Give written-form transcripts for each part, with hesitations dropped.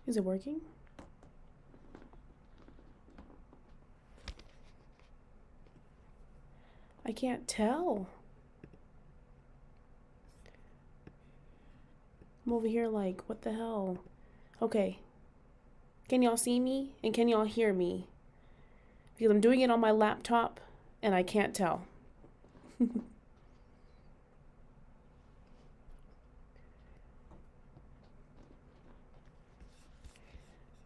Is it working? I can't tell. I'm over here like, what the hell? Okay. Can y'all see me? And can y'all hear me? Because I'm doing it on my laptop and I can't tell.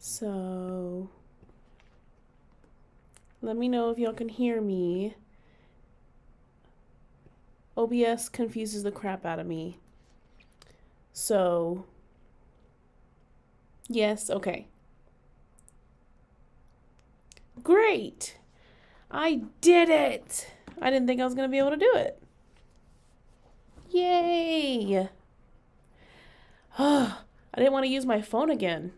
So, let me know if y'all can hear me. OBS confuses the crap out of me. So, yes, okay. Great! I did it! I didn't think I was going to be able to do it. Yay! I didn't want to use my phone again.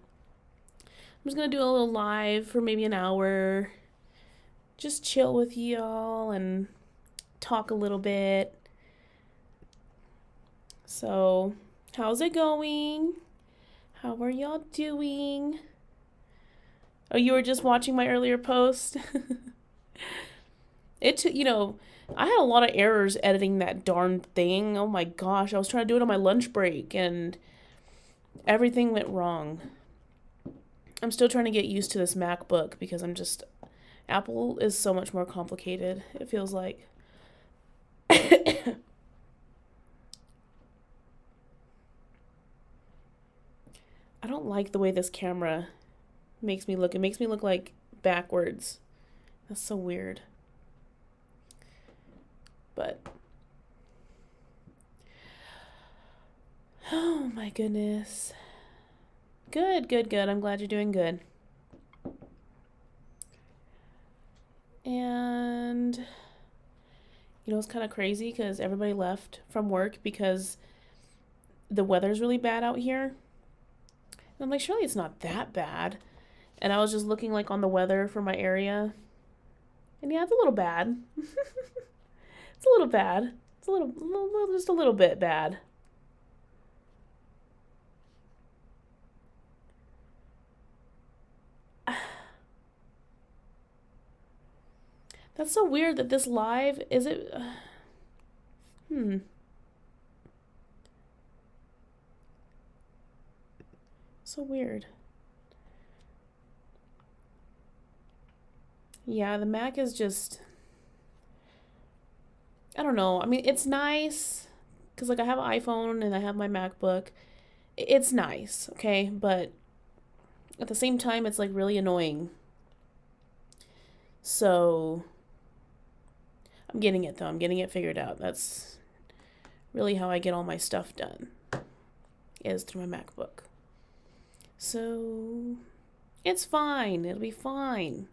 I'm just going to do a little live for maybe an hour. Just chill with y'all and talk a little bit. So, how's it going? How are y'all doing? Oh, you were just watching my earlier post? It took, I had a lot of errors editing that darn thing. Oh my gosh, I was trying to do it on my lunch break and everything went wrong. I'm still trying to get used to this MacBook because Apple is so much more complicated, it feels like. I don't like the way this camera makes me look. It makes me look like backwards. That's so weird. But oh my goodness. Good, good, good. I'm glad you're doing good. And it's kind of crazy because everybody left from work because the weather's really bad out here. And I'm like, surely it's not that bad. And I was just looking like on the weather for my area. And yeah, it's a little bad. It's a little bad. It's just a little bit bad. That's so weird that this live, is it? So weird. Yeah, the Mac is just, I don't know. I mean, it's nice because like I have an iPhone and I have my MacBook. It's nice, okay? But at the same time, it's like really annoying. So I'm getting it though. I'm getting it figured out. That's really how I get all my stuff done, is through my MacBook. So it's fine. It'll be fine.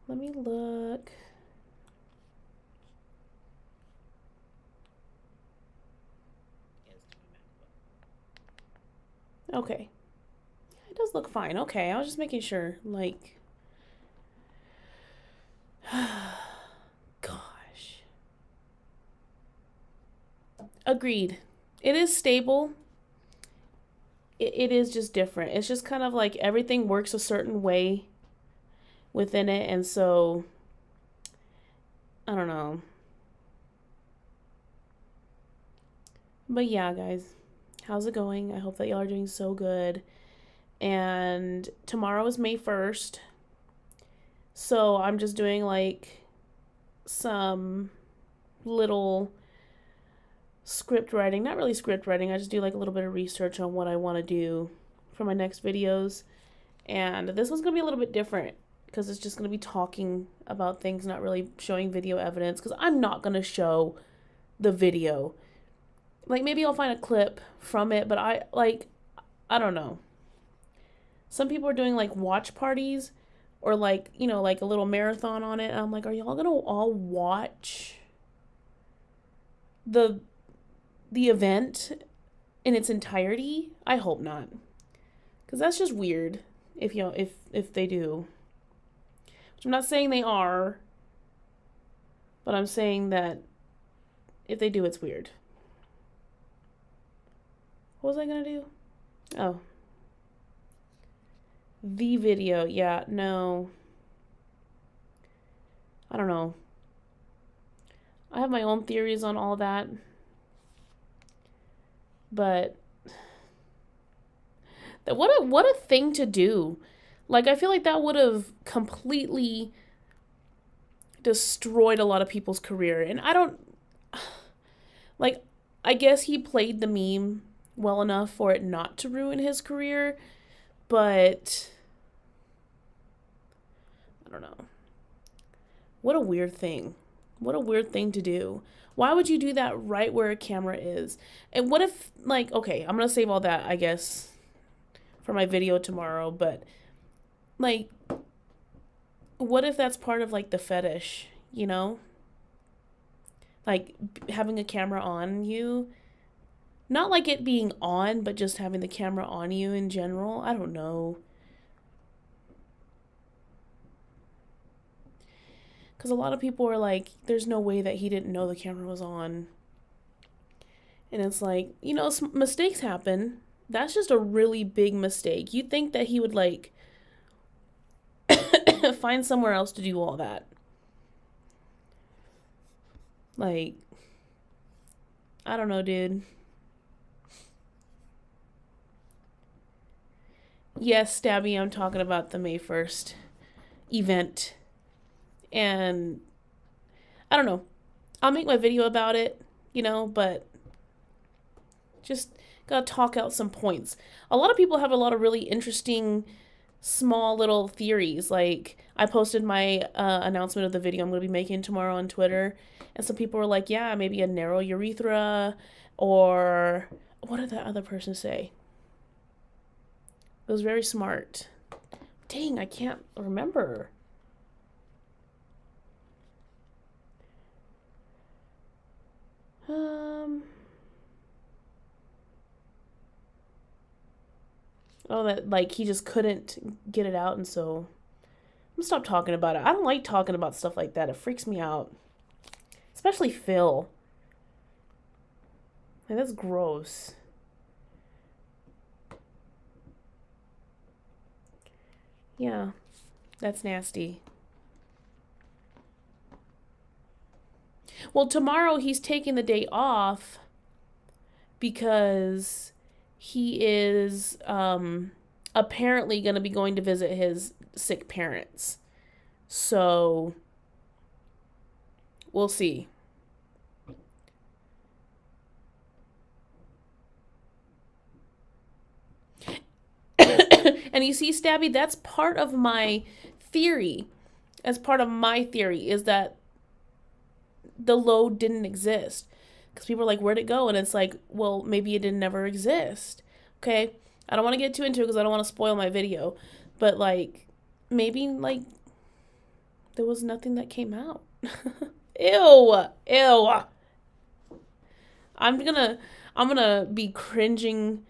Let me look. Okay. It does look fine. Okay, I was just making sure. Like, gosh. Agreed. It is stable. It is just different. It's just kind of like everything works a certain way within it, and so I don't know. But yeah, guys, how's it going? I hope that y'all are doing so good. And tomorrow is May 1st. So I'm just doing like some little script writing. Not really script writing. I just do like a little bit of research on what I want to do for my next videos. And this one's going to be a little bit different because it's just going to be talking about things, not really showing video evidence, because I'm not going to show the video. Like, maybe I'll find a clip from it, but I don't know. Some people are doing like watch parties or like, like a little marathon on it. And I'm like, are y'all going to all watch the event in its entirety? I hope not. Cuz that's just weird if they do. Which I'm not saying they are, but I'm saying that if they do, it's weird. What was I gonna do? Oh, the video. Yeah, no. I don't know. I have my own theories on all that, but what a thing to do. Like, I feel like that would have completely destroyed a lot of people's career. And I don't, like, I guess he played the meme well enough for it not to ruin his career, but I don't know. What a weird thing. What a weird thing to do. Why would you do that right where a camera is? And what if, like, okay, I'm going to save all that, I guess, for my video tomorrow, but, like, what if that's part of, like, the fetish, you know? Like, having a camera on you. Not like it being on, but just having the camera on you in general. I don't know. Because a lot of people are like, there's no way that he didn't know the camera was on. And it's like, you know, mistakes happen. That's just a really big mistake. You'd think that he would, like, find somewhere else to do all that. Like, I don't know, dude. Yes, Stabby, I'm talking about the May 1st event. And I don't know. I'll make my video about it, you know, but just gotta talk out some points. A lot of people have a lot of really interesting small little theories. Like, I posted my announcement of the video I'm going to be making tomorrow on Twitter, and some people were like, yeah, maybe a narrow urethra, or what did that other person say? It was very smart. Dang, I can't remember. Oh, that, like, he just couldn't get it out, and so I'm gonna stop talking about it. I don't like talking about stuff like that. It freaks me out. Especially Phil. Like, that's gross. Yeah, that's nasty. Well, tomorrow he's taking the day off because he is apparently going to be going to visit his sick parents. So we'll see. And you see, Stabby, that's part of my theory. As part of my theory is that the load didn't exist. Because people are like, where'd it go? And it's like, well, maybe it didn't ever exist. Okay? I don't want to get too into it because I don't want to spoil my video. But, like, maybe, like, there was nothing that came out. Ew. Ew. I'm gonna be cringing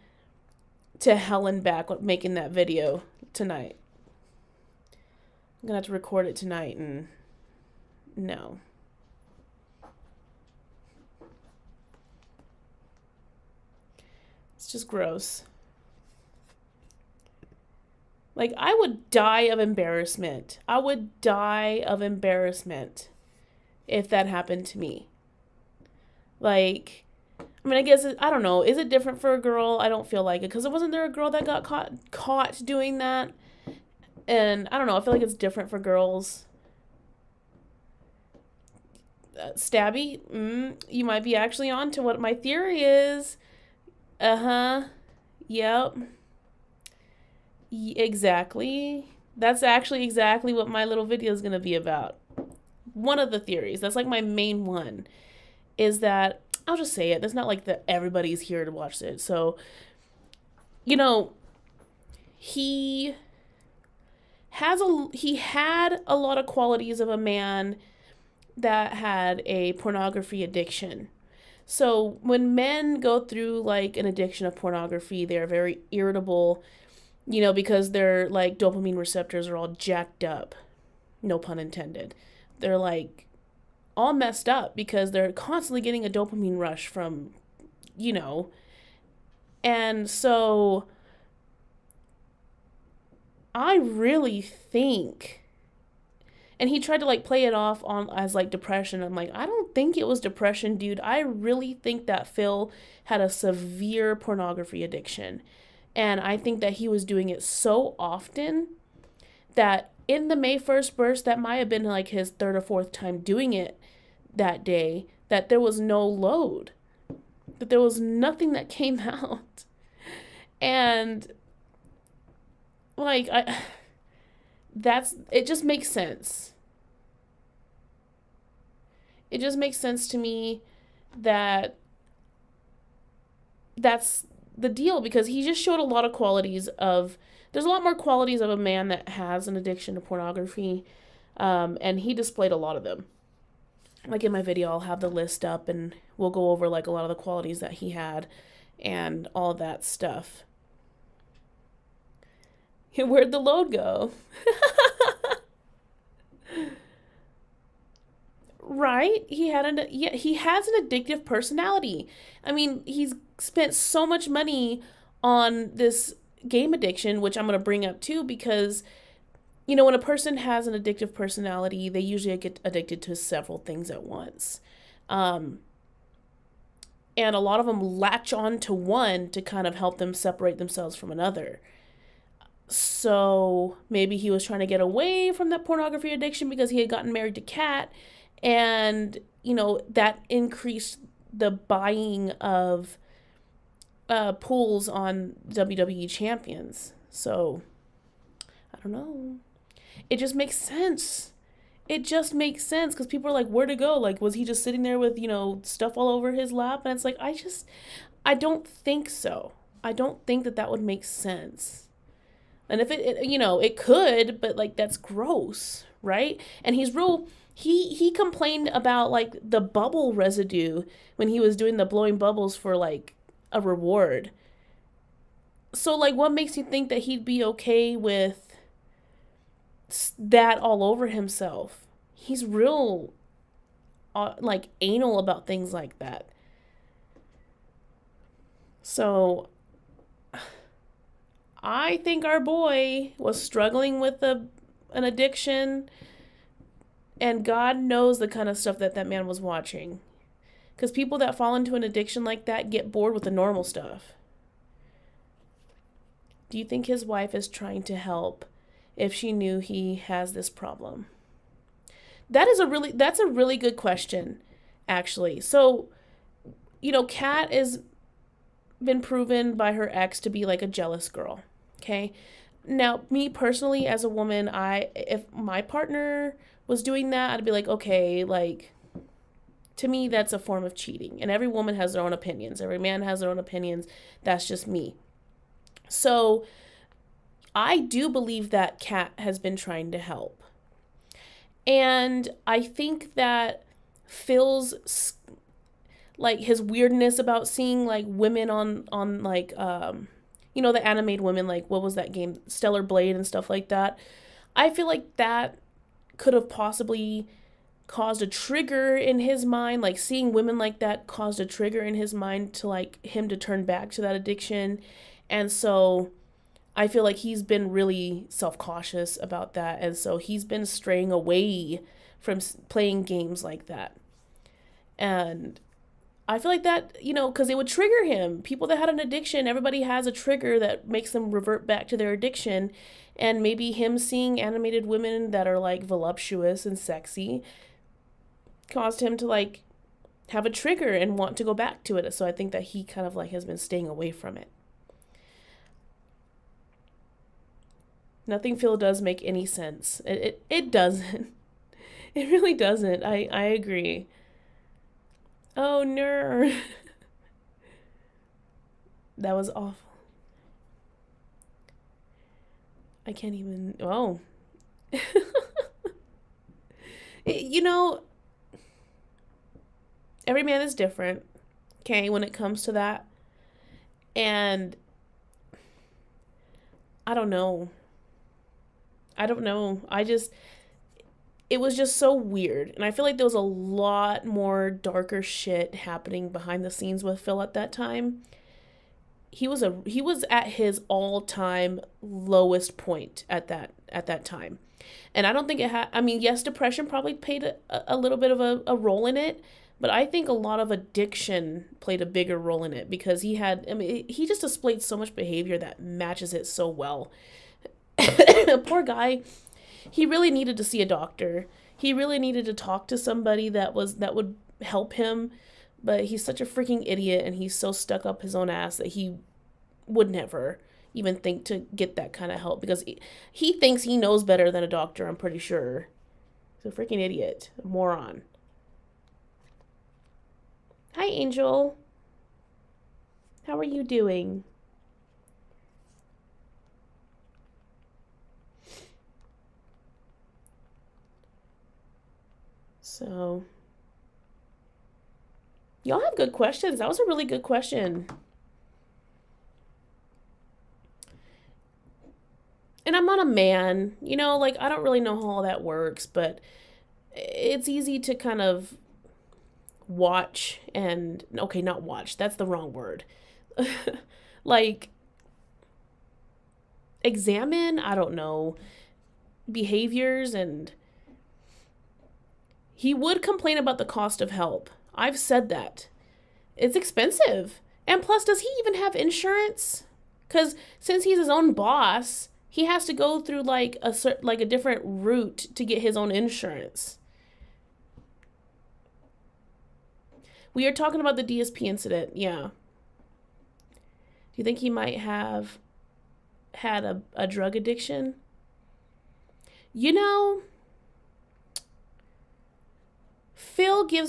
to hell and back making that video tonight. I'm gonna have to record it tonight, and no. It's just gross. Like, I would die of embarrassment. I would die of embarrassment if that happened to me. Like, I mean, I guess, I don't know. Is it different for a girl? I don't feel like it. Because wasn't there a girl that got caught doing that? And I don't know. I feel like it's different for girls. Stabby, you might be actually on to what my theory is. Uh-huh. Yep. Exactly. That's actually exactly what my little video is going to be about. One of the theories. That's like my main one. Is that, I'll just say it. It's not like that everybody's here to watch it. So, you know, he had a lot of qualities of a man that had a pornography addiction. So when men go through like an addiction of pornography, they're very irritable, you know, because their like dopamine receptors are all jacked up. No pun intended. They're like all messed up because they're constantly getting a dopamine rush from, you know, And so I really think, and he tried to like play it off on as like depression. I'm like, I don't think it was depression, dude. I really think that Phil had a severe pornography addiction. And I think that he was doing it so often that in the May 1st burst, that might have been like his third or fourth time doing it that day, that there was no load, that there was nothing that came out. And like, it just makes sense. It just makes sense to me that that's the deal, because he just showed a lot of qualities of, there's a lot more qualities of a man that has an addiction to pornography, and he displayed a lot of them. Like in my video, I'll have the list up and we'll go over like a lot of the qualities that he had and all that stuff. Where'd the load go? Right? He has an addictive personality. I mean, he's spent so much money on this game addiction, which I'm going to bring up too, because when a person has an addictive personality, they usually get addicted to several things at once. Um, and a lot of them latch on to one to kind of help them separate themselves from another. So maybe he was trying to get away from that pornography addiction because he had gotten married to Kat, and that increased the buying of pools on WWE champions. So I don't know. It just makes sense. It just makes sense, because people are like, where to go? Like, was he just sitting there with stuff all over his lap? And it's like, I don't think so. I don't think that would make sense. And if it could, but like, that's gross, right? And he complained about like the bubble residue when he was doing the blowing bubbles for like a reward. So like, what makes you think that he'd be okay with that all over himself? He's real like anal about things like that. So I think our boy was struggling with an addiction, and God knows the kind of stuff that man was watching. Because people that fall into an addiction like that get bored with the normal stuff. Do you think his wife is trying to help if she knew he has this problem? That's a really good question, actually. So, Kat has been proven by her ex to be like a jealous girl. Okay. Now, me personally, as a woman, if my partner was doing that, I'd be like, okay, like, to me, that's a form of cheating. And every woman has their own opinions. Every man has their own opinions. That's just me. So I do believe that Kat has been trying to help. And I think that Phil's like his weirdness about seeing like women on like the animated women, like what was that game, Stellar Blade and stuff like that. I feel like that could have possibly caused a trigger in his mind, like seeing women like that caused a trigger in his mind to like him to turn back to that addiction. And so I feel like he's been really self-cautious about that, and so he's been straying away from playing games like that. And I feel like that, because it would trigger him. People that had an addiction, everybody has a trigger that makes them revert back to their addiction. And maybe him seeing animated women that are like voluptuous and sexy caused him to like have a trigger and want to go back to it. So I think that he kind of like has been staying away from it. Nothing Phil does make any sense. It doesn't. It really doesn't. I agree. Oh no. That was awful. I can't even. Oh. you know, every man is different, okay, when it comes to that. And I don't know. I don't know. It was just so weird. And I feel like there was a lot more darker shit happening behind the scenes with Phil at that time. he was at his all-time lowest point at that time. And I don't think it had, I mean, yes, depression probably played a little bit of a role in it, but I think a lot of addiction played a bigger role in it because he had, I mean, he just displayed so much behavior that matches it so well. Poor guy, he really needed to see a doctor. He really needed to talk to somebody that would help him, but he's such a freaking idiot and he's so stuck up his own ass that he would never even think to get that kind of help because he thinks he knows better than a doctor, I'm pretty sure. He's a freaking idiot, a moron. Hi, Angel. How are you doing? So, y'all have good questions. That was a really good question. And I'm not a man, you know, like I don't really know how all that works, but it's easy to kind of watch and, okay, not watch, that's the wrong word. Like, examine, I don't know, behaviors, and he would complain about the cost of help. I've said that. It's expensive. And plus, does he even have insurance? Because since he's his own boss, he has to go through like a different route to get his own insurance. We are talking about the DSP incident, yeah. Do you think he might have had a drug addiction? You know, Phil's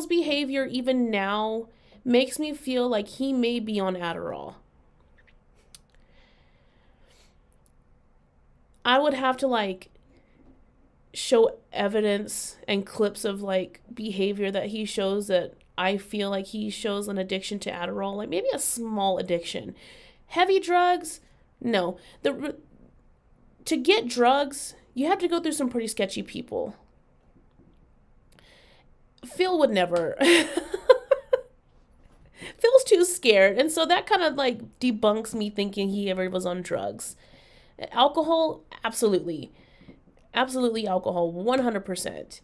behavior even now makes me feel like he may be on Adderall. I would have to like show evidence and clips of like behavior that he shows that I feel like he shows an addiction to Adderall, like maybe a small addiction. Heavy drugs? No. To get drugs, you have to go through some pretty sketchy people. Phil would never. Phil's too scared, and so that kind of like debunks me thinking he ever was on drugs. Alcohol, absolutely. Absolutely alcohol, 100%.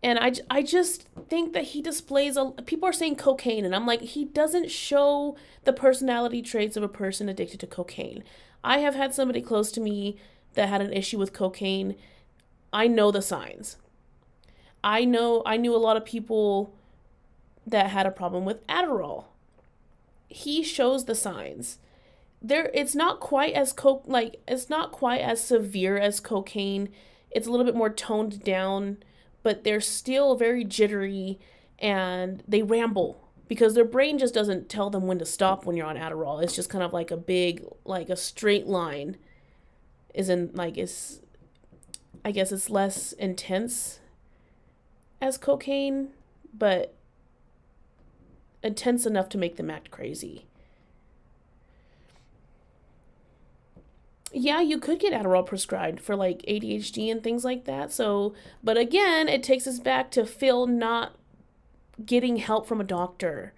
And I just think that he displays people are saying cocaine, and I'm like, he doesn't show the personality traits of a person addicted to cocaine. I have had somebody close to me that had an issue with cocaine. I know the signs. I knew a lot of people that had a problem with Adderall. He shows the signs. It's not quite as it's not quite as severe as cocaine. It's a little bit more toned down, but they're still very jittery and they ramble because their brain just doesn't tell them when to stop when you're on Adderall. It's just kind of like a straight line. I guess it's less intense as cocaine, but intense enough to make them act crazy. Yeah, you could get Adderall prescribed for like ADHD and things like that. So, but again, it takes us back to Phil not getting help from a doctor.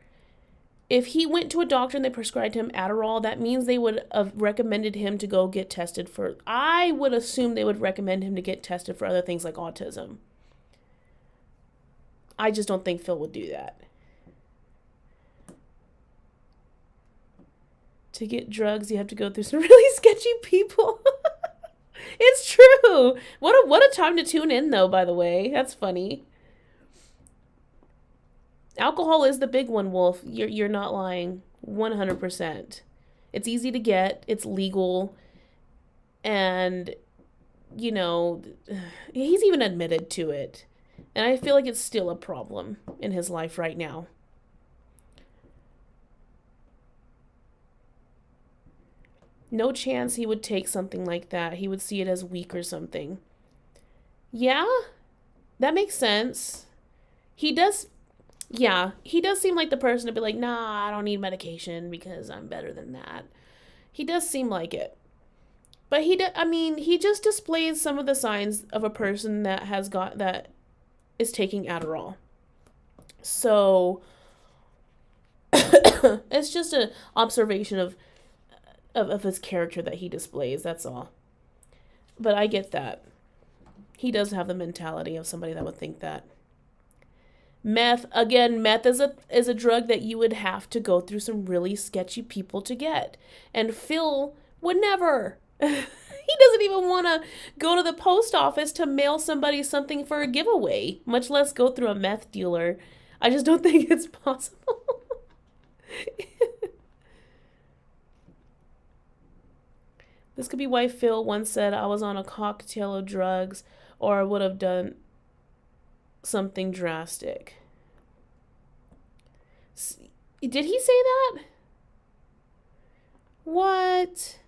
If he went to a doctor and they prescribed him Adderall, that means they would have recommended him to go get tested for, I would assume they would recommend him to get tested for other things like autism. I just don't think Phil would do that. To get drugs, you have to go through some really sketchy people. It's true. What a time to tune in, though, by the way. That's funny. Alcohol is the big one, Wolf. You're not lying. 100%. It's easy to get. It's legal. And, you know, he's even admitted to it. And I feel like it's still a problem in his life right now. No chance he would take something like that. He would see it as weak or something. Yeah, that makes sense. He does, yeah, he does seem like the person to be like, nah, I don't need medication because I'm better than that. He does seem like it. But he just displays some of the signs of a person that that is taking Adderall. So it's just an observation of his character that he displays. That's all. But I get that. He does have the mentality of somebody that would think that. Meth, again, meth is a drug that you would have to go through some really sketchy people to get. And Phil would never. He doesn't even want to go to the post office to mail somebody something for a giveaway, much less go through a meth dealer. I just don't think it's possible. This could be why Phil once said, I was on a cocktail of drugs, or I would have done something drastic. Did he say that? What?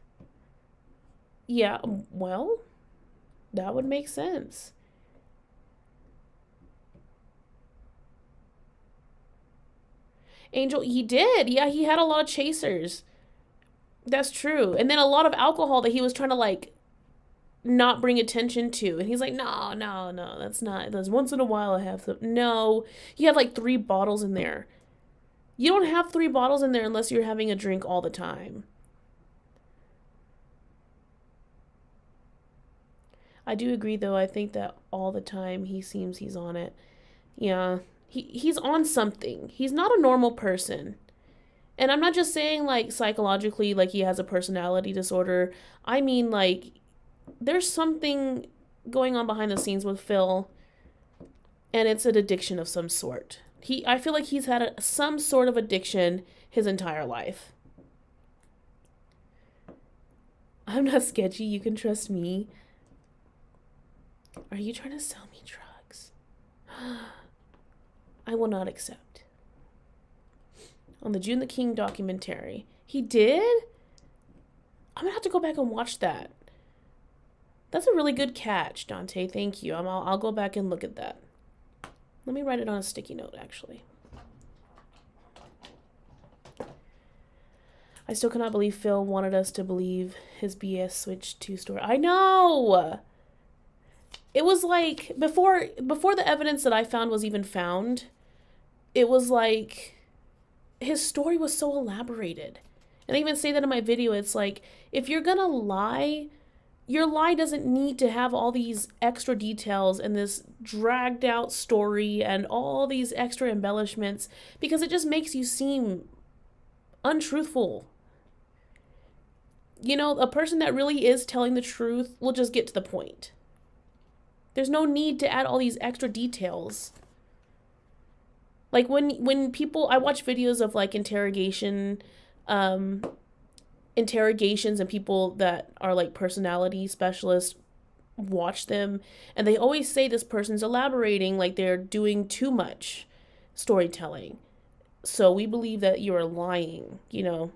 Yeah, well, that would make sense. Angel, he did. Yeah, he had a lot of chasers. That's true. And then a lot of alcohol that he was trying to like not bring attention to. And he's like, no, no, no, that's not. That's once in a while I have some. No, he had like 3 bottles in there. You don't have 3 bottles in there unless you're having a drink all the time. I do agree though. I think that all the time he seems he's on it. Yeah. He's on something. He's not a normal person. And I'm not just saying like psychologically like he has a personality disorder. I mean like there's something going on behind the scenes with Phil, and it's an addiction of some sort. I feel like he's had some sort of addiction his entire life. I'm not sketchy, you can trust me. Are you trying to sell me drugs? I will not accept. On the June the King documentary. He did? I'm gonna have to go back and watch that. That's a really good catch, Dante. Thank you. I'll go back and look at that. Let me write it on a sticky note, actually. I still cannot believe Phil wanted us to believe his BS Switch 2 story. I know! It was like, before the evidence that I found was even found, it was like, his story was so elaborated. And I even say that in my video. It's like, if you're gonna lie, your lie doesn't need to have all these extra details and this dragged out story and all these extra embellishments, because it just makes you seem untruthful. You know, a person that really is telling the truth will just get to the point. There's no need to add all these extra details. Like when people, I watch videos of like interrogations and people that are like personality specialists watch them, and they always say this person's elaborating, like they're doing too much storytelling. So we believe that you're lying, you know.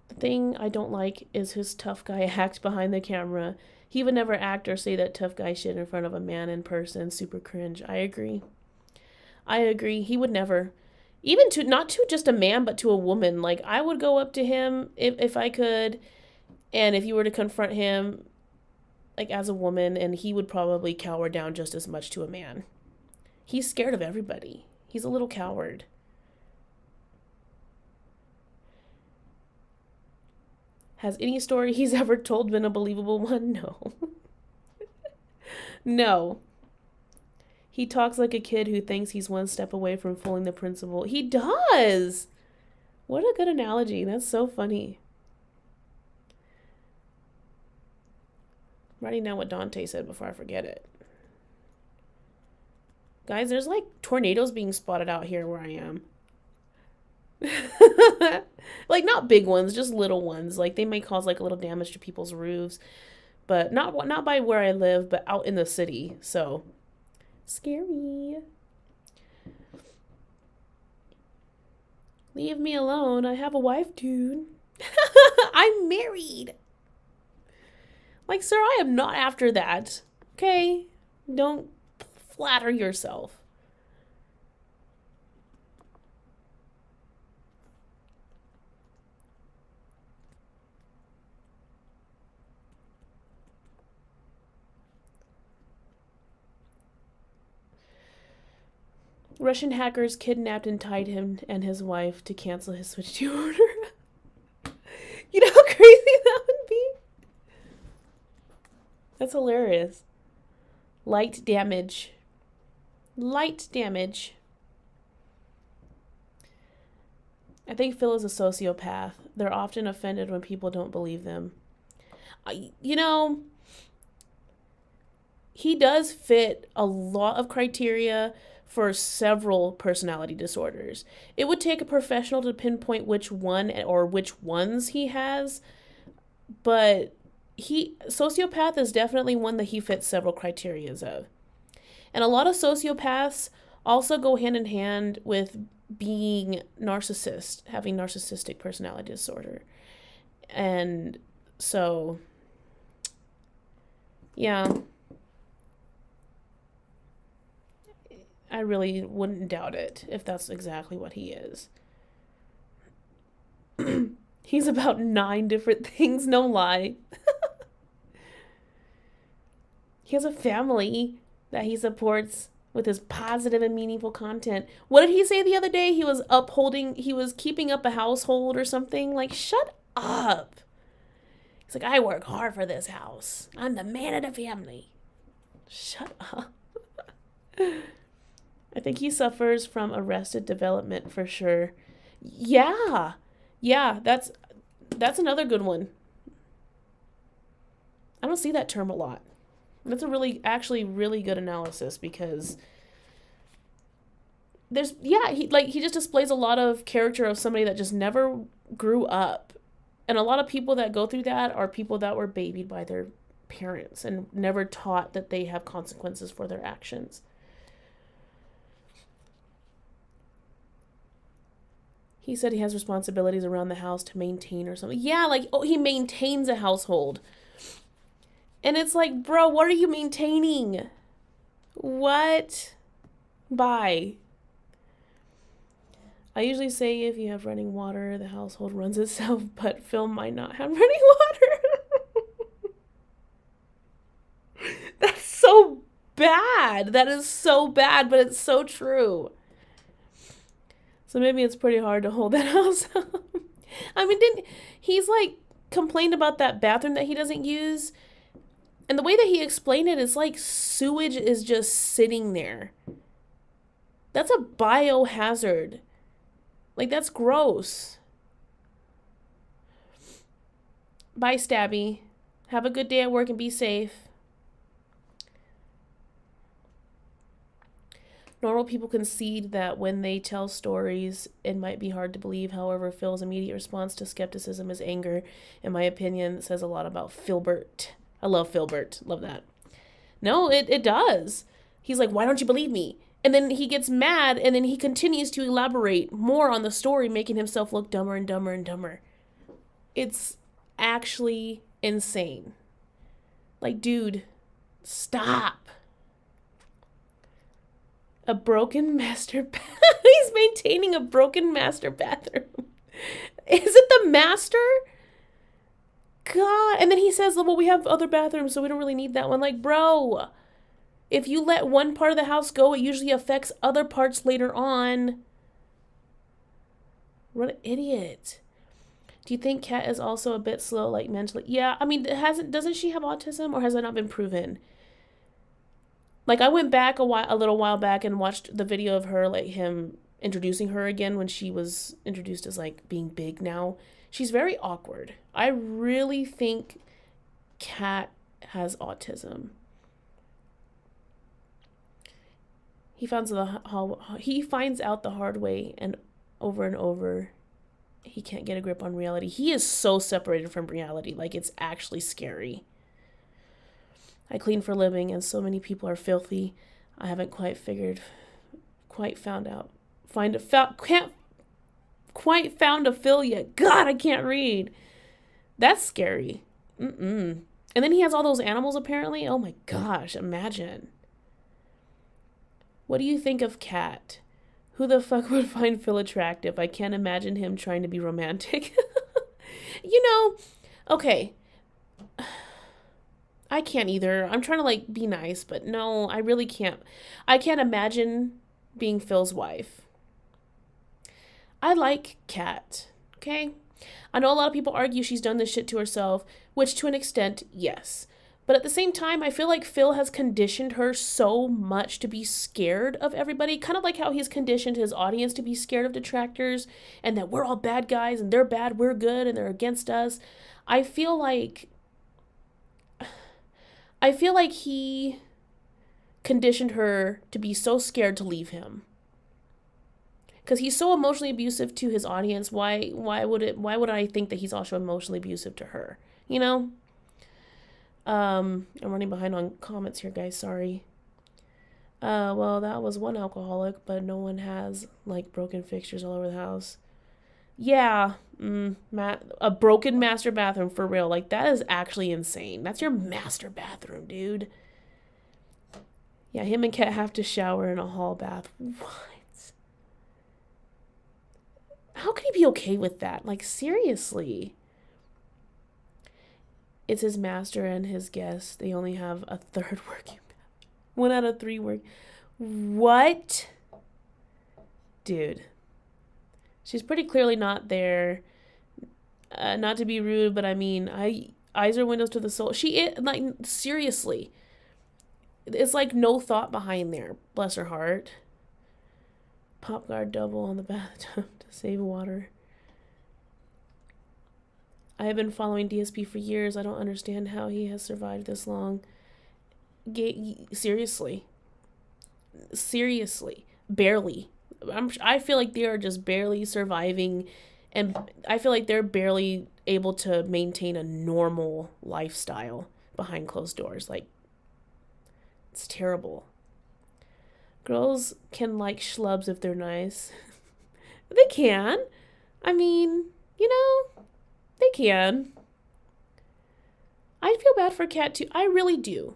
The thing I don't like is his tough guy act behind the camera. He would never act or say that tough guy shit in front of a man in person. Super cringe. I agree. He would never. Even to, not to just a man, but to a woman. Like, I would go up to him if I could. And if you were to confront him, like, as a woman, and he would probably cower down just as much to a man. He's scared of everybody. He's a little coward. Has any story he's ever told been a believable one? No. No. He talks like a kid who thinks he's one step away from fooling the principal. He does! What a good analogy. That's so funny. I'm writing down what Dante said before I forget it. Guys, there's like tornadoes being spotted out here where I am. Like not big ones, just little ones. Like they may cause like a little damage to people's roofs, but not by where I live, but out in the city. So scary. Leave me alone. I have a wife, dude. I'm married. Like, sir, I am not after that. Okay? Don't flatter yourself. Russian hackers kidnapped and tied him and his wife to cancel his Switch 2 order. You know how crazy that would be? That's hilarious. Light damage. Light damage. I think Phil is a sociopath. They're often offended when people don't believe them. You know, he does fit a lot of criteria for several personality disorders. It would take a professional to pinpoint which one or which ones he has, but sociopath is definitely one that he fits several criterias of. And a lot of sociopaths also go hand in hand with being narcissist, having narcissistic personality disorder. And so, yeah, I really wouldn't doubt it if that's exactly what he is. He's about 9 different things, no lie. He has a family that he supports with his positive and meaningful content. What did he say the other day? He was keeping up a household or something. Like, shut up. He's like, I work hard for this house. I'm the man of the family. Shut up. I think he suffers from arrested development for sure. Yeah, that's another good one. I don't see that term a lot. That's a actually really good analysis because he just displays a lot of character of somebody that just never grew up. And a lot of people that go through that are people that were babied by their parents and never taught that they have consequences for their actions. He said he has responsibilities around the house to maintain or something. Yeah, he maintains a household. And it's like, bro, what are you maintaining? What? Bye. I usually say if you have running water, the household runs itself, but Phil might not have running water. That's so bad. That is so bad, but it's so true. So maybe it's pretty hard to hold that house up. I mean, he's complained about that bathroom that he doesn't use. And the way that he explained it is like sewage is just sitting there. That's a biohazard. That's gross. Bye, Stabby. Have a good day at work and be safe. Normal people concede that when they tell stories, it might be hard to believe. However, Phil's immediate response to skepticism is anger. In my opinion, it says a lot about Philbert. I love Philbert. Love that. No, it does. He's like, why don't you believe me? And then he gets mad, and then he continues to elaborate more on the story, making himself look dumber and dumber and dumber. It's actually insane. Dude, stop. A broken master bathroom. He's maintaining a broken master bathroom. Is it the master? God. And then he says, well, we have other bathrooms, so we don't really need that one. Bro, if you let one part of the house go, it usually affects other parts later on. What an idiot. Do you think Kat is also a bit slow, mentally? Yeah, I mean, doesn't she have autism, or has that not been proven? I went back a little while back and watched the video of her, him introducing her again when she was introduced as, being big now. She's very awkward. I really think Kat has autism. He finds out the hard way and over he can't get a grip on reality. He is so separated from reality. It's actually scary. I clean for a living, and so many people are filthy. I haven't quite found a fill yet. God, I can't read. That's scary. And then he has all those animals, apparently. Oh my gosh, imagine. What do you think of Kat? Who the fuck would find Phil attractive? I can't imagine him trying to be romantic. Okay. I can't either. I'm trying to be nice, but no, I really can't. I can't imagine being Phil's wife. I like Kat, okay? I know a lot of people argue she's done this shit to herself, which to an extent, yes. But at the same time, I feel like Phil has conditioned her so much to be scared of everybody, kind of like how he's conditioned his audience to be scared of detractors and that we're all bad guys and they're bad, we're good, and they're against us. I feel like he conditioned her to be so scared to leave him. Because he's so emotionally abusive to his audience, why would I think that he's also emotionally abusive to her? You know? I'm running behind on comments here, guys, sorry. Well, that was one alcoholic, but no one has, like, broken fixtures all over the house. Yeah, a broken master bathroom, for real. Like, that is actually insane. That's your master bathroom, dude. Yeah, him and Kat have to shower in a hall bath. What? How can he be okay with that? Like, seriously. It's his master and his guests. They only have a third working. 1 out of 3 work. What? Dude. She's pretty clearly not there. Not to be rude, but I mean, eyes are windows to the soul. She is, like, seriously. It's like no thought behind there. Bless her heart. Pop guard double on the bathtub to save water. I have been following DSP for years. I don't understand how he has survived this long. Seriously. Barely. I feel like they are just barely surviving, and I feel like they're barely able to maintain a normal lifestyle behind closed doors. Like, it's terrible. Girls can like schlubs if they're nice. They can. I mean, you know, they can. I feel bad for Kat too. I really do.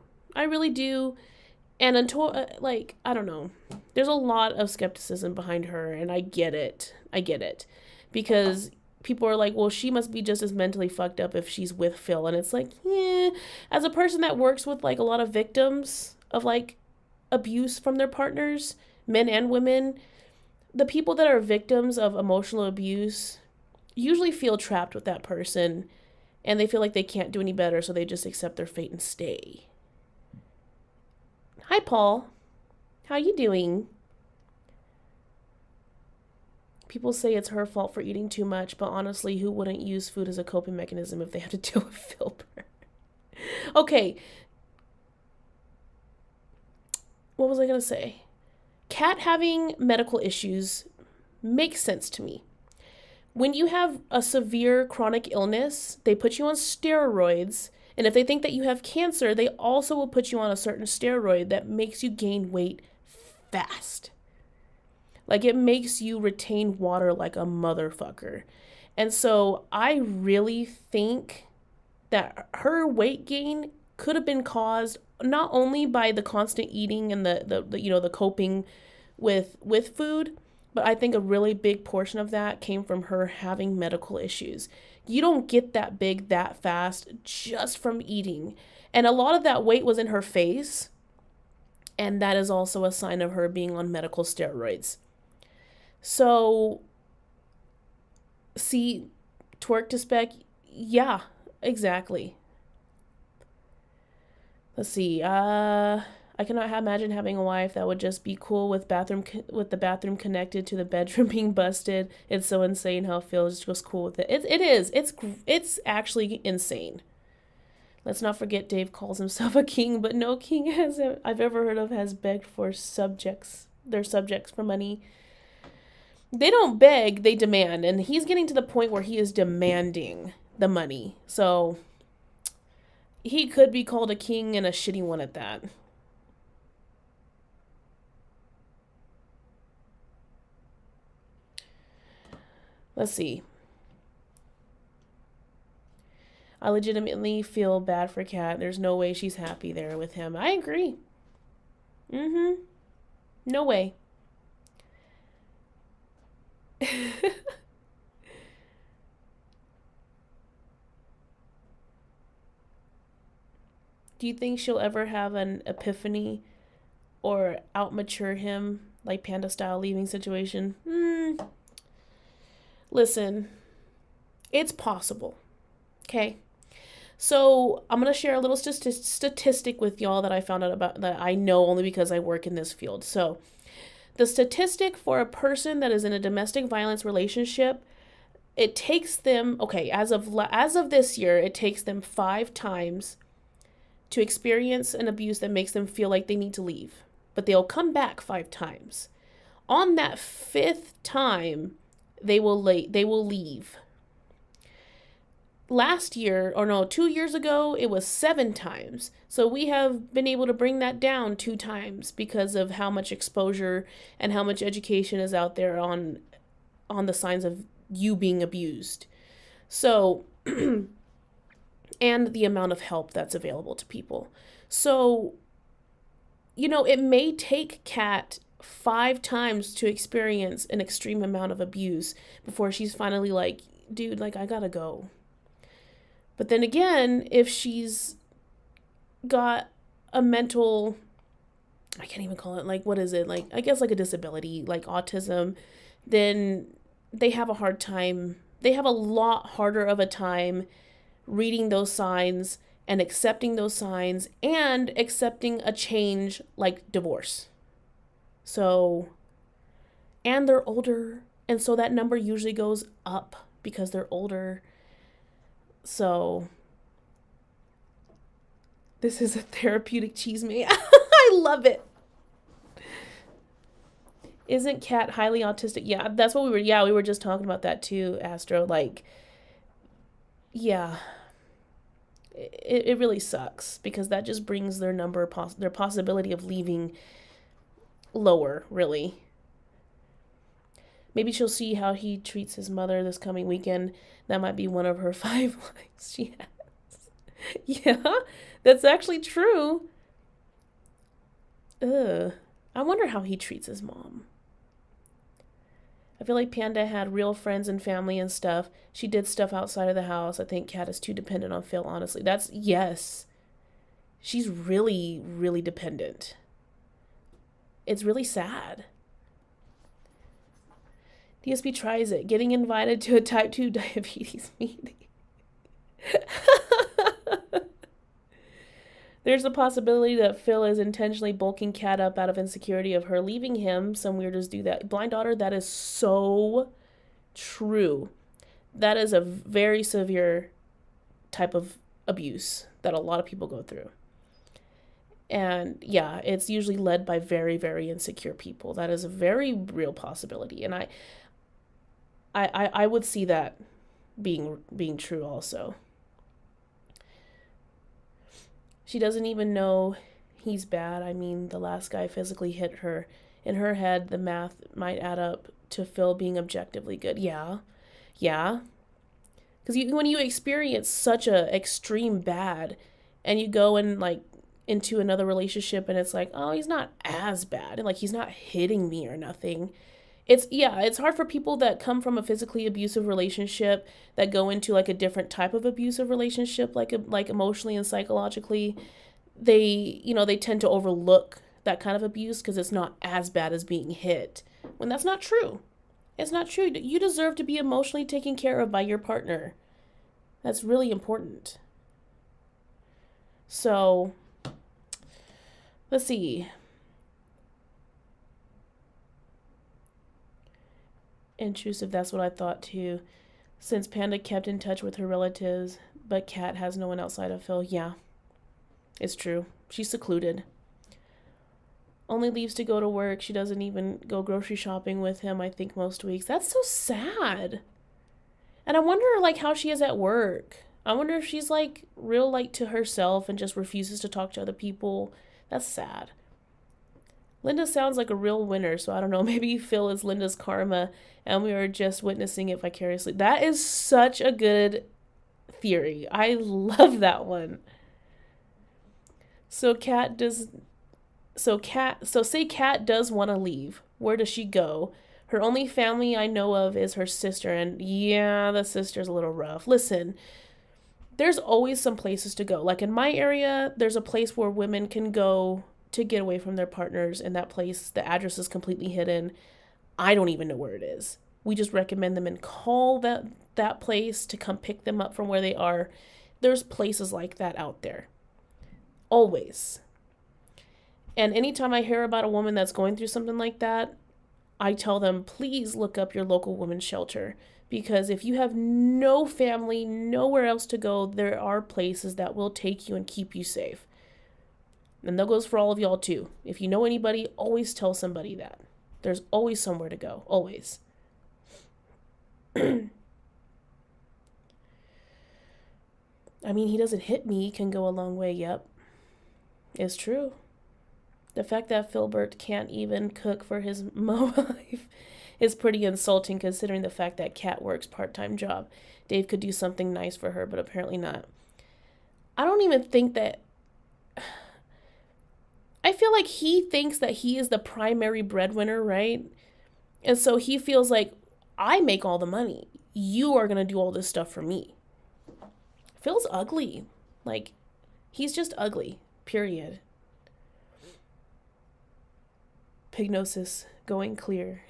And until, like, I don't know. There's a lot of skepticism behind her, and I get it. Because people are like, well, she must be just as mentally fucked up if she's with Phil. And it's like, yeah. As a person that works with, like, a lot of victims of, like, abuse from their partners, men and women, the people that are victims of emotional abuse usually feel trapped with that person, and they feel like they can't do any better, so they just accept their fate and stay. Hi, Paul. How you doing? People say it's her fault for eating too much, but honestly, who wouldn't use food as a coping mechanism if they have to deal with Filbert? Okay. What was I going to say? Kat having medical issues makes sense to me. When you have a severe chronic illness, they put you on steroids, and if they think that you have cancer, they also will put you on a certain steroid that makes you gain weight fast. Like, it makes you retain water like a motherfucker. And so I really think that her weight gain could have been caused not only by the constant eating and the coping with food, but I think a really big portion of that came from her having medical issues. You don't get that big that fast just from eating. And a lot of that weight was in her face, and that is also a sign of her being on medical steroids. So, see, twerk to spec, yeah, exactly. Let's see. I cannot imagine having a wife that would just be cool with the bathroom connected to the bedroom being busted. It's so insane how Phil just goes cool with it. It is. It's actually insane. Let's not forget Dave calls himself a king, but no king I've ever heard of has begged for their subjects for money. They don't beg, they demand, and he's getting to the point where he is demanding the money. So he could be called a king, and a shitty one at that. Let's see. I legitimately feel bad for Kat. There's no way she's happy there with him. I agree. No way. Do you think she'll ever have an epiphany or outmature him like panda style leaving situation. Listen, it's possible. Okay. So I'm going to share a little statistic with y'all that I found out about, that I know only because I work in this field. So the statistic for a person that is in a domestic violence relationship, it takes them, okay, as of this year, it takes them 5 times to experience an abuse that makes them feel like they need to leave. But they'll come back 5 times. On that 5th time, they will leave. Last year, or no, 2 years ago, it was 7 times. So we have been able to bring that down 2 times because of how much exposure and how much education is out there on the signs of you being abused. So, and the amount of help that's available to people. So, it may take Kat 5 times to experience an extreme amount of abuse before she's finally like, dude, like, I gotta go. But then again, if she's got a mental, I can't even call it, like, what is it? Like, I guess like a disability, like autism, then they have a hard time. They have a lot harder of a time reading those signs and accepting those signs and accepting a change like divorce. So, and they're older. And so that number usually goes up because they're older. So, this is a therapeutic cheese mate. I love it. Isn't Kat highly autistic? Yeah, that's what we were just talking about that too, Astro. Like, yeah, it really sucks because that just brings their their possibility of leaving lower, really. Maybe she'll see how he treats his mother this coming weekend. That might be one of her 5 likes she has. Yeah, that's actually true. Ugh. I wonder how he treats his mom. I feel like Panda had real friends and family and stuff. She did stuff outside of the house. I think Kat is too dependent on Phil, honestly. Yes. She's really, really dependent. It's really sad. DSP tries it. Getting invited to a type 2 diabetes meeting. There's a possibility that Phil is intentionally bulking Kat up out of insecurity of her leaving him. Some weirdos do that. Blind daughter, that is so true. That is a very severe type of abuse that a lot of people go through. And yeah, it's usually led by very, very insecure people. That is a very real possibility. And I would see that being true also. She doesn't even know he's bad. I mean, the last guy physically hit her. In her head, the math might add up to Phil being objectively good. Yeah. Because when you experience such a extreme bad and you go and like into another relationship and it's like, oh, he's not as bad. And like, he's not hitting me or nothing. It's hard for people that come from a physically abusive relationship that go into like a different type of abusive relationship, like emotionally and psychologically. They tend to overlook that kind of abuse because it's not as bad as being hit, when that's not true. It's not true. You deserve to be emotionally taken care of by your partner. That's really important. So, let's see. Intrusive, that's what I thought too. Since Panda kept in touch with her relatives, but Kat has no one outside of Phil. Yeah, it's true. She's secluded. Only leaves to go to work. She doesn't even go grocery shopping with him, I think, most weeks. That's so sad. And I wonder, like, how she is at work. I wonder if she's, like, real, like, to herself and just refuses to talk to other people. That's sad. Linda sounds like a real winner, so I don't know. Maybe Phil is Linda's karma, and we are just witnessing it vicariously. That is such a good theory. I love that one. Say Kat does want to leave. Where does she go? Her only family I know of is her sister, and yeah, the sister's a little rough. Listen, there's always some places to go. Like in my area, there's a place where women can go to get away from their partners in that place. The address is completely hidden. I don't even know where it is. We just recommend them and call that place to come pick them up from where they are. There's places like that out there. Always. And anytime I hear about a woman that's going through something like that, I tell them, please look up your local women's shelter. Because if you have no family, nowhere else to go, there are places that will take you and keep you safe. And that goes for all of y'all too. If you know anybody, always tell somebody that. There's always somewhere to go. Always. I mean, he doesn't hit me, can go a long way. Yep. It's true. The fact that Philbert can't even cook for his wife is pretty insulting considering the fact that Kat works part-time job. Dave could do something nice for her, but apparently not. I don't even think that... I feel like he thinks that he is the primary breadwinner, right? And so he feels like, I make all the money. You are going to do all this stuff for me. Phil's ugly. Like, he's just ugly. Period. Pignosis going clear.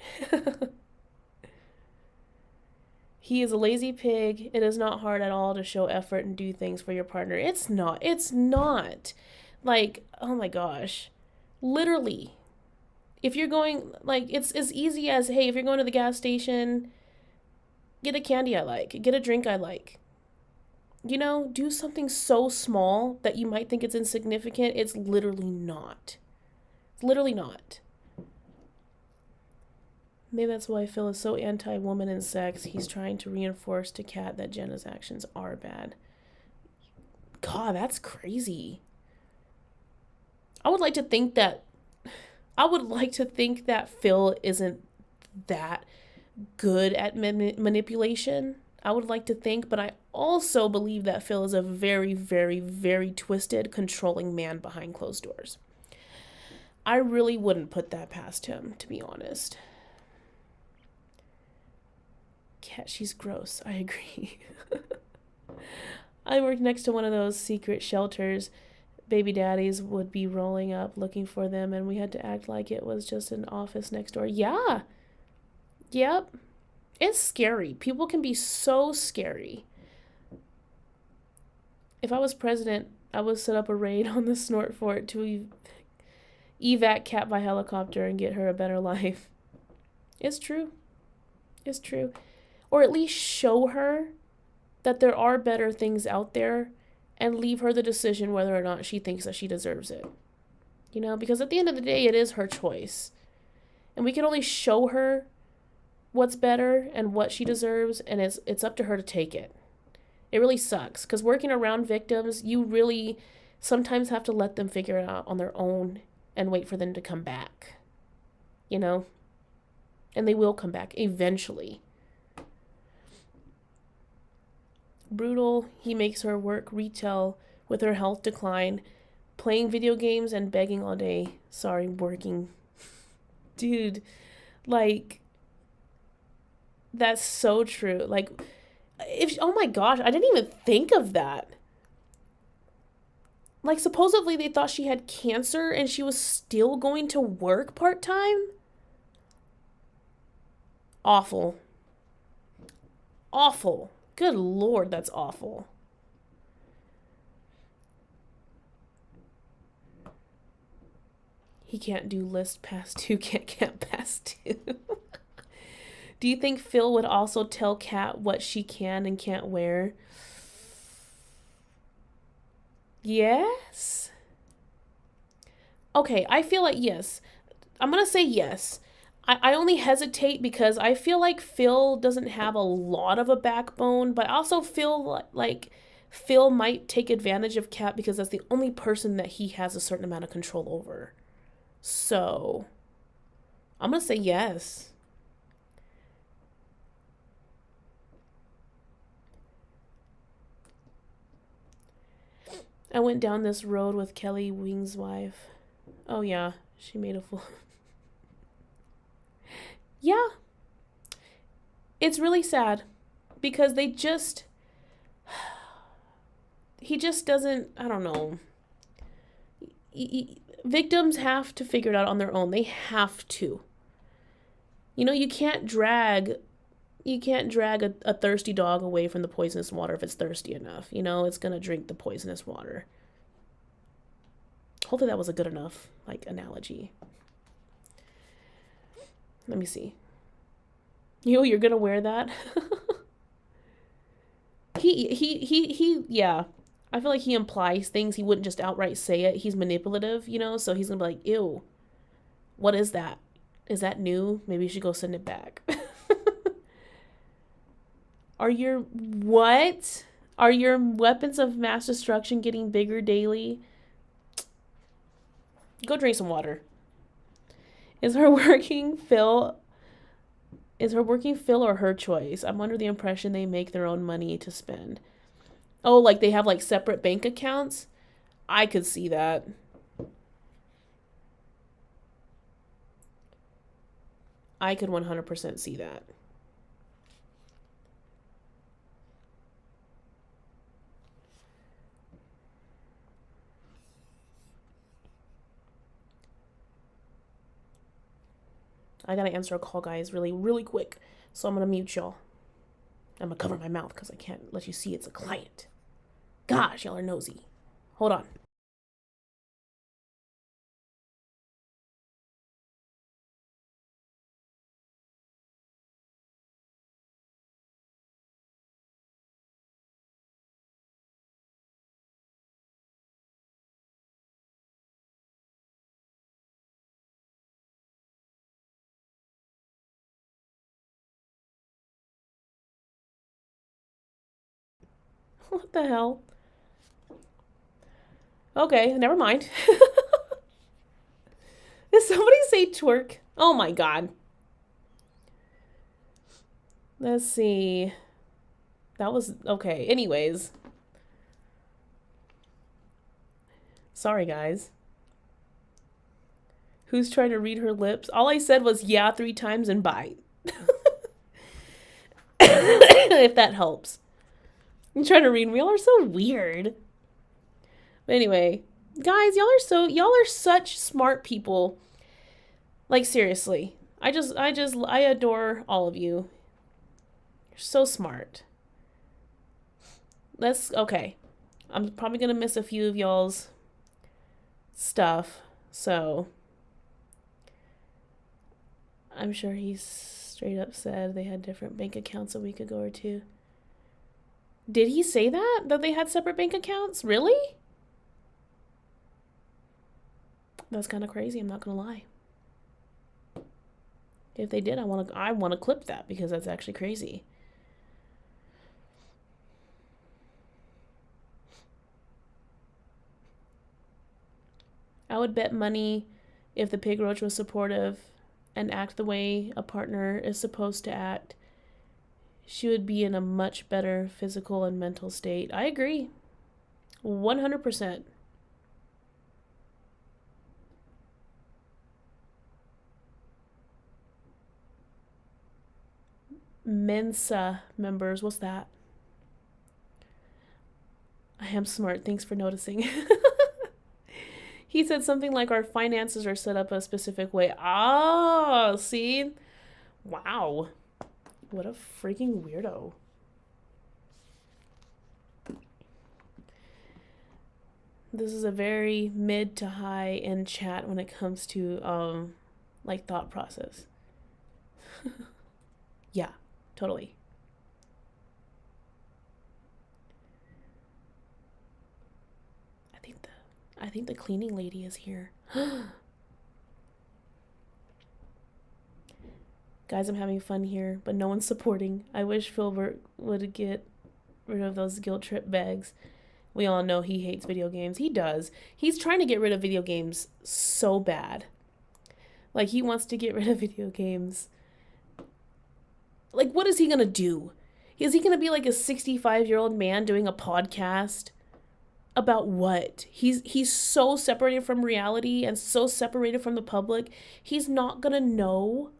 He is a lazy pig. It is not hard at all to show effort and do things for your partner. It's not. It's not. Like, oh my gosh. Literally. If you're going, like, it's as easy as, hey, if you're going to the gas station, get a candy I like. Get a drink I like. You know, do something so small that you might think it's insignificant. It's literally not. It's literally not. Maybe that's why Phil is so anti-woman and sex. He's trying to reinforce to Kat that Jenna's actions are bad. God, that's crazy. I would like to think that Phil isn't that good at manipulation. I would like to think, but I also believe that Phil is a very, very, very twisted, controlling man behind closed doors. I really wouldn't put that past him, to be honest. Cat, she's gross. I agree. I worked next to one of those secret shelters. Baby daddies would be rolling up looking for them, and we had to act like it was just an office next door. Yeah. Yep. It's scary. People can be so scary. If I was president, I would set up a raid on the snort fort to evac Kat by helicopter and get her a better life. It's true. It's true. Or at least show her that there are better things out there and leave her the decision whether or not she thinks that she deserves it. You know, because at the end of the day, it is her choice. And we can only show her what's better and what she deserves, and it's up to her to take it. It really sucks, because working around victims, you really sometimes have to let them figure it out on their own and wait for them to come back. You know? And they will come back eventually. Brutal. He makes her work retail with her health decline, playing video games and begging all day. Sorry, working. Dude, like, that's so true. Like, oh my gosh, I didn't even think of that. Like, supposedly they thought she had cancer and she was still going to work part-time? Awful. Awful. Good Lord, that's awful. He can't do list past 2, can't past 2. Do you think Phil would also tell Kat what she can and can't wear? Yes? Okay, I feel like yes. I'm going to say yes. I only hesitate because I feel like Phil doesn't have a lot of a backbone, but I also feel like Phil might take advantage of Kat because that's the only person that he has a certain amount of control over. So, I'm going to say yes. I went down this road with Kelly Wing's wife. Oh yeah, she made a fool. Yeah. It's really sad because he just doesn't, I don't know. Victims have to figure it out on their own. They have to. You know, you can't drag a thirsty dog away from the poisonous water if it's thirsty enough. You know, it's gonna drink the poisonous water. Hopefully that was a good enough, like, analogy. Let me see. You're gonna wear that? Yeah. I feel like he implies things. He wouldn't just outright say it. He's manipulative, you know? So he's gonna be like, ew, what is that? Is that new? Maybe you should go send it back. What? Are your weapons of mass destruction getting bigger daily? Go drink some water. Is her working fill or her choice? I'm under the impression they make their own money to spend. Oh, like they have like separate bank accounts? I could see that. I could 100% see that. I gotta answer a call, guys, really, really quick. So I'm gonna mute y'all. I'm gonna cover my mouth because I can't let you see it's a client. Gosh, y'all are nosy. Hold on. What the hell? Okay, never mind. Did somebody say twerk? Oh my god. Let's see. That was okay. Anyways. Sorry, guys. Who's trying to read her lips? All I said was yeah 3 times and bye. If that helps. I'm trying to read me. Y'all are so weird. But anyway, guys, y'all are such smart people. Like, seriously. I adore all of you. You're so smart. Okay. I'm probably gonna miss a few of y'all's stuff, so I'm sure he straight up said they had different bank accounts a week ago or two. Did he say that? That they had separate bank accounts? Really? That's kind of crazy, I'm not gonna lie. If they did, I wanna clip that because that's actually crazy. I would bet money if the pig roach was supportive and act the way a partner is supposed to act, she would be in a much better physical and mental state. I agree. 100%. Mensa members, what's that? I am smart. Thanks for noticing. He said something like our finances are set up a specific way. Ah, see? Wow. What a freaking weirdo. This is a very mid to high end chat when it comes to like thought process. Yeah, totally. I think the cleaning lady is here. Guys, I'm having fun here, but no one's supporting. I wish Filbert would get rid of those guilt trip bags. We all know he hates video games. He does. He's trying to get rid of video games so bad. Like, he wants to get rid of video games. Like, what is he gonna do? Is he gonna be like a 65-year-old man doing a podcast? About what? He's so separated from reality and so separated from the public. He's not gonna know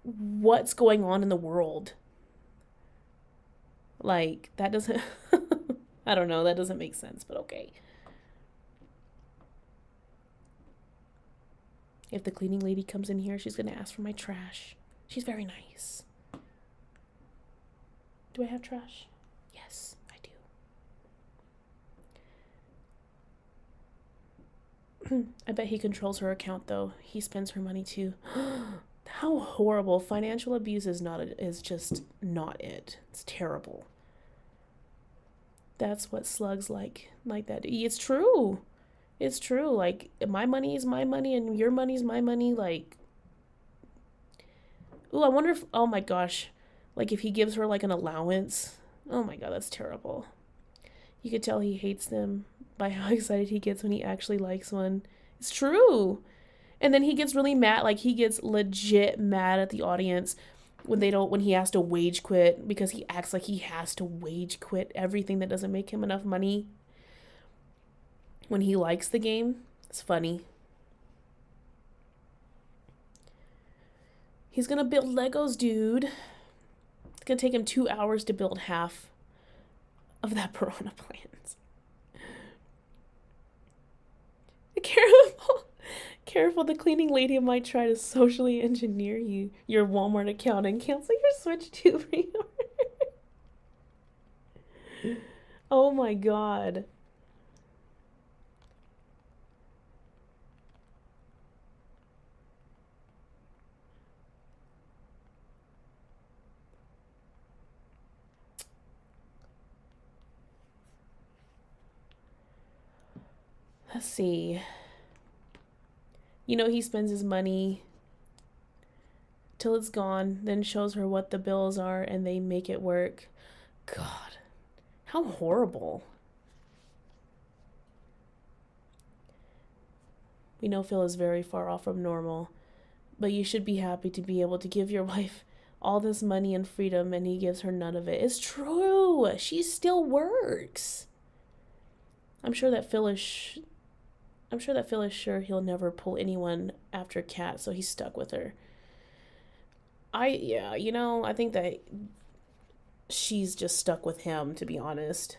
what's going on in the world. Like, that doesn't I don't know, that doesn't make sense, but okay. If the cleaning lady comes in here, she's going to ask for my trash. She's very nice. Do I have trash? Yes, I do. I bet he controls her account, though. He spends her money, too. How horrible. Financial abuse is just not it. It's terrible. That's what slugs like that. It's true. It's true. Like, my money is my money and your money is my money. Like, ooh, I wonder if, oh my gosh, like if he gives her like an allowance. Oh my God, that's terrible. You could tell he hates them by how excited he gets when he actually likes one. It's true. And then he gets really mad. Like, he gets legit mad at the audience when he has to wage quit, because he acts like he has to wage quit everything that doesn't make him enough money when he likes the game. It's funny. He's gonna build Legos, dude. It's gonna take him 2 hours to build half of that piranha plant. Careful, the cleaning lady might try to socially engineer your Walmart account and cancel your Switch 2 pre-order. Oh my God. Let's see. You know, he spends his money till it's gone, then shows her what the bills are, and they make it work. God, how horrible. We know Phil is very far off from normal, but you should be happy to be able to give your wife all this money and freedom, and he gives her none of it. It's true. She still works. I'm sure that Phil is sure he'll never pull anyone after Kat, so he's stuck with her. I think that she's just stuck with him, to be honest.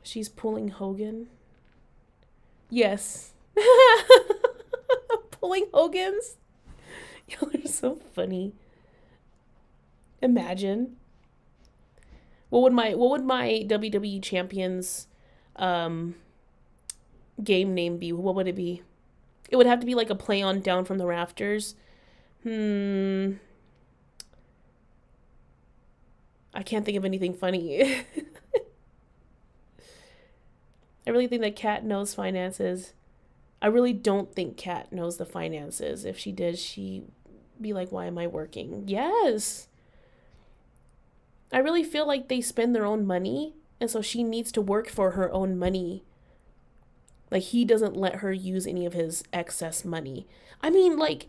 She's pulling Hogan. Yes. Pulling Hogan's? Y'all are so funny. Imagine. What would my WWE Champions game name be? What would it be? It would have to be like a play on Down from the Rafters. I can't think of anything funny. I really think that Kat knows finances. I really don't think Kat knows the finances. If she did, she'd be like, why am I working? Yes. I really feel like they spend their own money, and so she needs to work for her own money. Like, he doesn't let her use any of his excess money. I mean, like,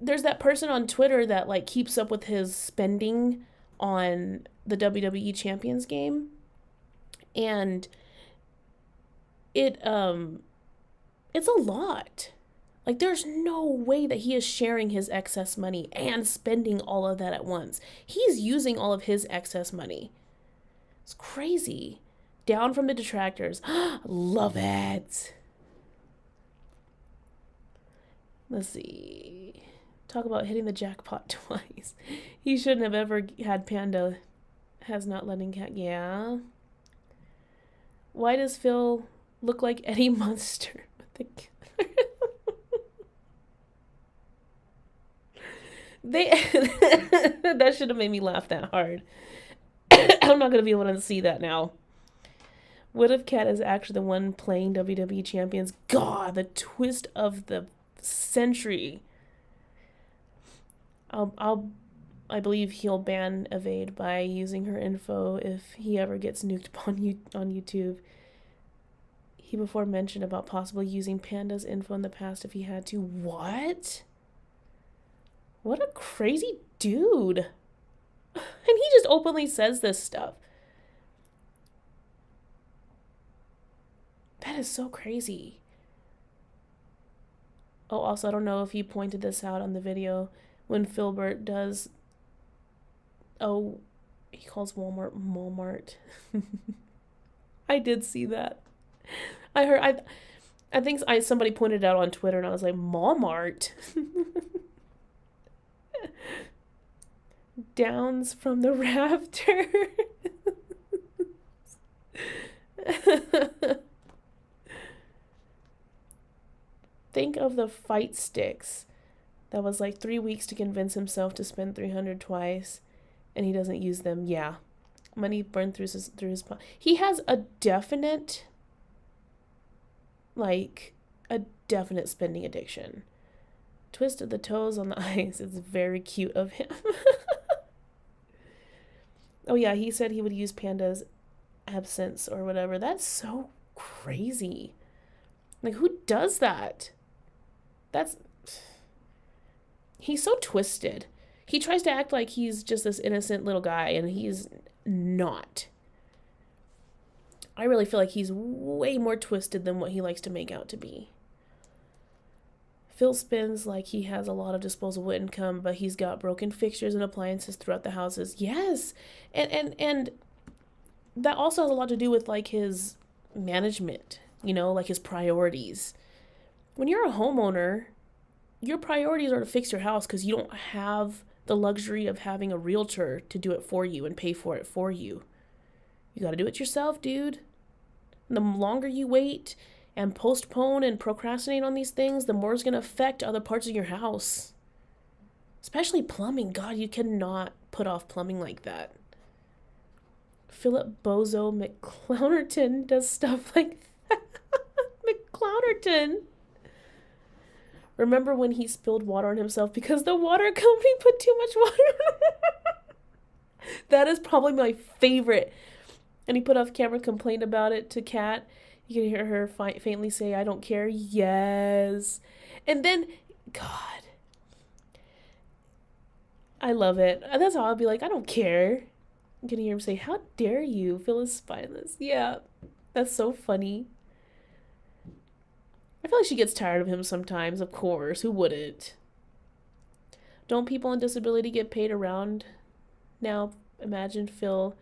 there's that person on Twitter that, like, keeps up with his spending on the WWE Champions game. And it's a lot. Like, there's no way that he is sharing his excess money and spending all of that at once. He's using all of his excess money. It's crazy. Down from the detractors. Love it. Let's see. Talk about hitting the jackpot twice. He shouldn't have ever had Panda. Has not letting Cat. Yeah. Why does Phil look like Eddie Munster with the that should have made me laugh that hard. I'm not gonna be able to see that now. What if Kat is actually the one playing WWE Champions? God, the twist of the century. I believe he'll ban Evade by using her info if he ever gets nuked on YouTube. He before mentioned about possibly using Panda's info in the past if he had to. What? What a crazy dude. And he just openly says this stuff. That is so crazy. Oh, also, I don't know if you pointed this out on the video when Filbert does... Oh, He calls Walmart. I did see that. I heard. I think somebody pointed it out on Twitter, and I was like, Walmart. Downs from the rafter. Think of the fight sticks. That was like 3 weeks to convince himself to spend 300 twice, and he doesn't use them. Yeah, money burned through his. He has a definite, like, a definite spending addiction. Twisted the toes on the ice. It's very cute of him. Oh yeah, he said he would use Panda's absence or whatever. That's so crazy. Like, who does that? That's... He's so twisted. He tries to act like he's just this innocent little guy, and he's not. I really feel like he's way more twisted than what he likes to make out to be. Phil spins like he has a lot of disposable income, but he's got broken fixtures and appliances throughout the houses. Yes. And that also has a lot to do with like his management, you know, like his priorities. When you're a homeowner, your priorities are to fix your house because you don't have the luxury of having a realtor to do it for you and pay for it for you. You got to do it yourself, dude. And the longer you wait and postpone and procrastinate on these things, the more it's going to affect other parts of your house. Especially plumbing. God, you cannot put off plumbing like that. Philip Bozo McClounerton does stuff like that. McClounerton. Remember when he spilled water on himself because the water company put too much water on? That is probably my favorite. And he put off camera, complained about it to Kat. You can hear her faintly say, I don't care. Yes. And then, God. I love it. That's how I'll be like, I don't care. You can hear him say, how dare you? Phil is spineless. Yeah. That's so funny. I feel like she gets tired of him sometimes, of course. Who wouldn't? Don't people on disability get paid around now? Imagine Phil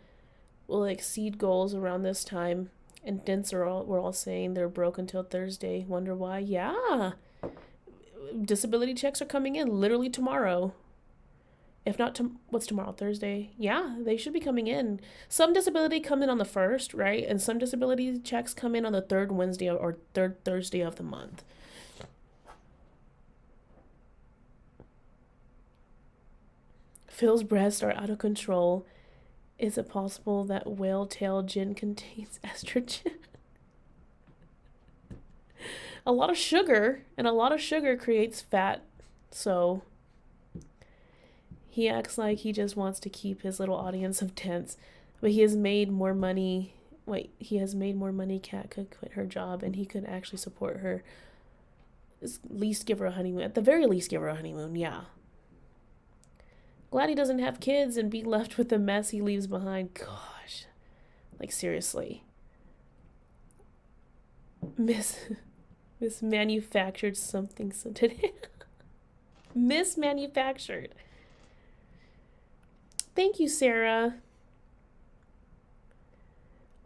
will exceed goals around this time. And dents we're all saying they're broke until Thursday. Wonder why? Yeah. Disability checks are coming in literally tomorrow. If not, what's tomorrow? Thursday? Yeah, they should be coming in. Some disability come in on the 1st, right? And some disability checks come in on the 3rd Wednesday or 3rd Thursday of the month. Phil's breasts are out of control. Is it possible that whale tail gin contains estrogen? A lot of sugar, and a lot of sugar creates fat, so he acts like he just wants to keep his little audience of tents, but he has made more money. Kat could quit her job, and he could actually support her. At least give her a honeymoon. At the very least, give her a honeymoon, yeah. Glad he doesn't have kids and be left with the mess he leaves behind. Gosh. Like, seriously. Mismanufactured something today. Mismanufactured. Thank you, Sarah.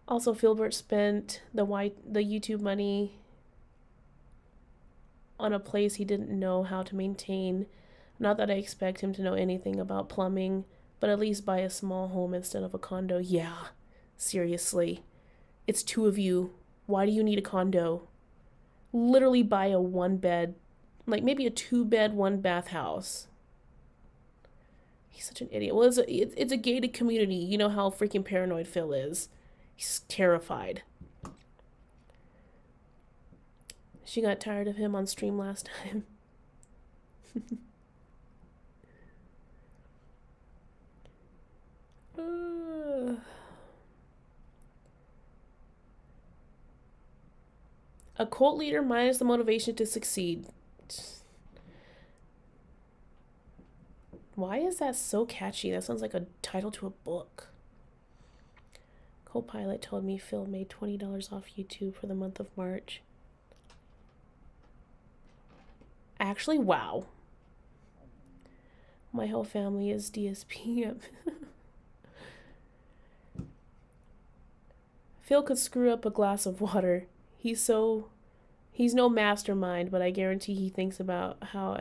Also, Philbert spent the YouTube money on a place he didn't know how to maintain. Not that I expect him to know anything about plumbing, but at least buy a small home instead of a condo. Yeah, seriously. It's 2 of you. Why do you need a condo? Literally buy a 1-bed, like maybe a 2-bed, 1-bath house. He's such an idiot. Well, it's a gated community. You know how freaking paranoid Phil is. He's terrified. She got tired of him on stream last time. A cult leader minus the motivation to succeed. Why is that so catchy? That sounds like a title to a book. Co-pilot told me Phil made $20 off YouTube for the month of March. Actually, wow. My whole family is DSP. Phil could screw up a glass of water. He's no mastermind, but I guarantee he thinks about how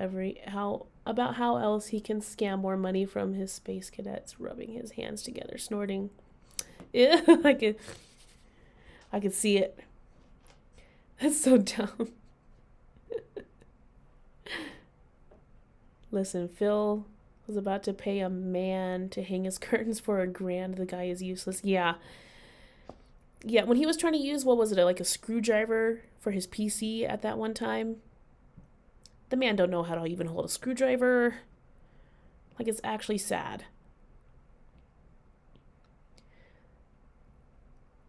else he can scam more money from his space cadets, rubbing his hands together, snorting. Yeah, I could see it. That's so dumb. Listen, Phil was about to pay a man to hang his curtains for $1,000. The guy is useless. Yeah. Yeah, when he was trying to use, what was it, like a screwdriver for his PC at that one time? The man don't know how to even hold a screwdriver. Like, it's actually sad.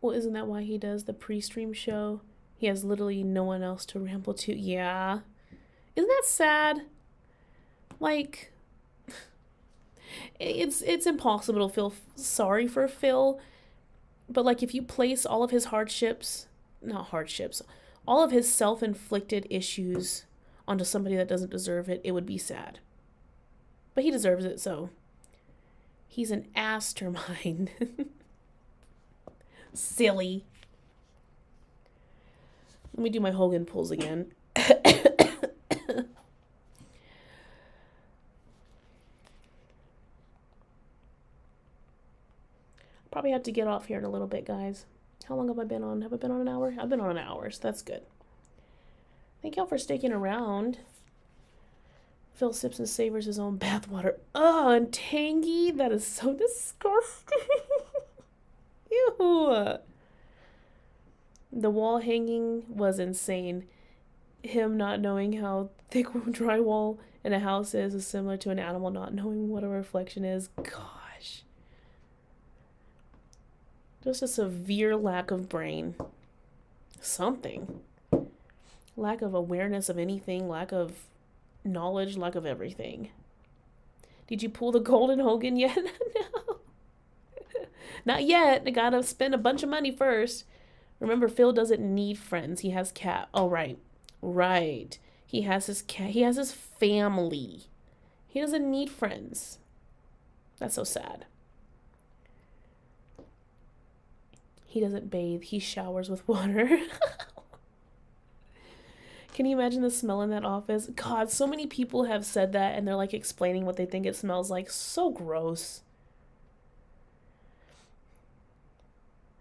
Well, isn't that why he does the pre-stream show? He has literally no one else to ramble to. Yeah. Isn't that sad? Like, it's impossible to feel sorry for Phil. But, like, if you place all of his all of his self-inflicted issues onto somebody that doesn't deserve it, it would be sad. But he deserves it, so he's an mastermind. Silly. Let me do my Hogan pulls again. Probably have to get off here in a little bit, guys. How long have I been on? Have I been on an hour? I've been on an hour, so that's good. Thank y'all for sticking around. Phil sips and savors his own bathwater. Oh, and tangy. That is so disgusting. Ew. The wall hanging was insane. Him not knowing how thick drywall in a house is similar to an animal not knowing what a reflection is. Gosh. Just a severe lack of brain. Something. Lack of awareness of anything, lack of knowledge, lack of everything. Did you pull the golden Hogan yet? No. Not yet. I gotta spend a bunch of money first. Remember, Phil doesn't need friends. He has cat. Oh, right. Right. He has his cat. He has his family. He doesn't need friends. That's so sad. He doesn't bathe. He showers with water. Can you imagine the smell in that office? God, so many people have said that and they're like explaining what they think it smells like. So gross.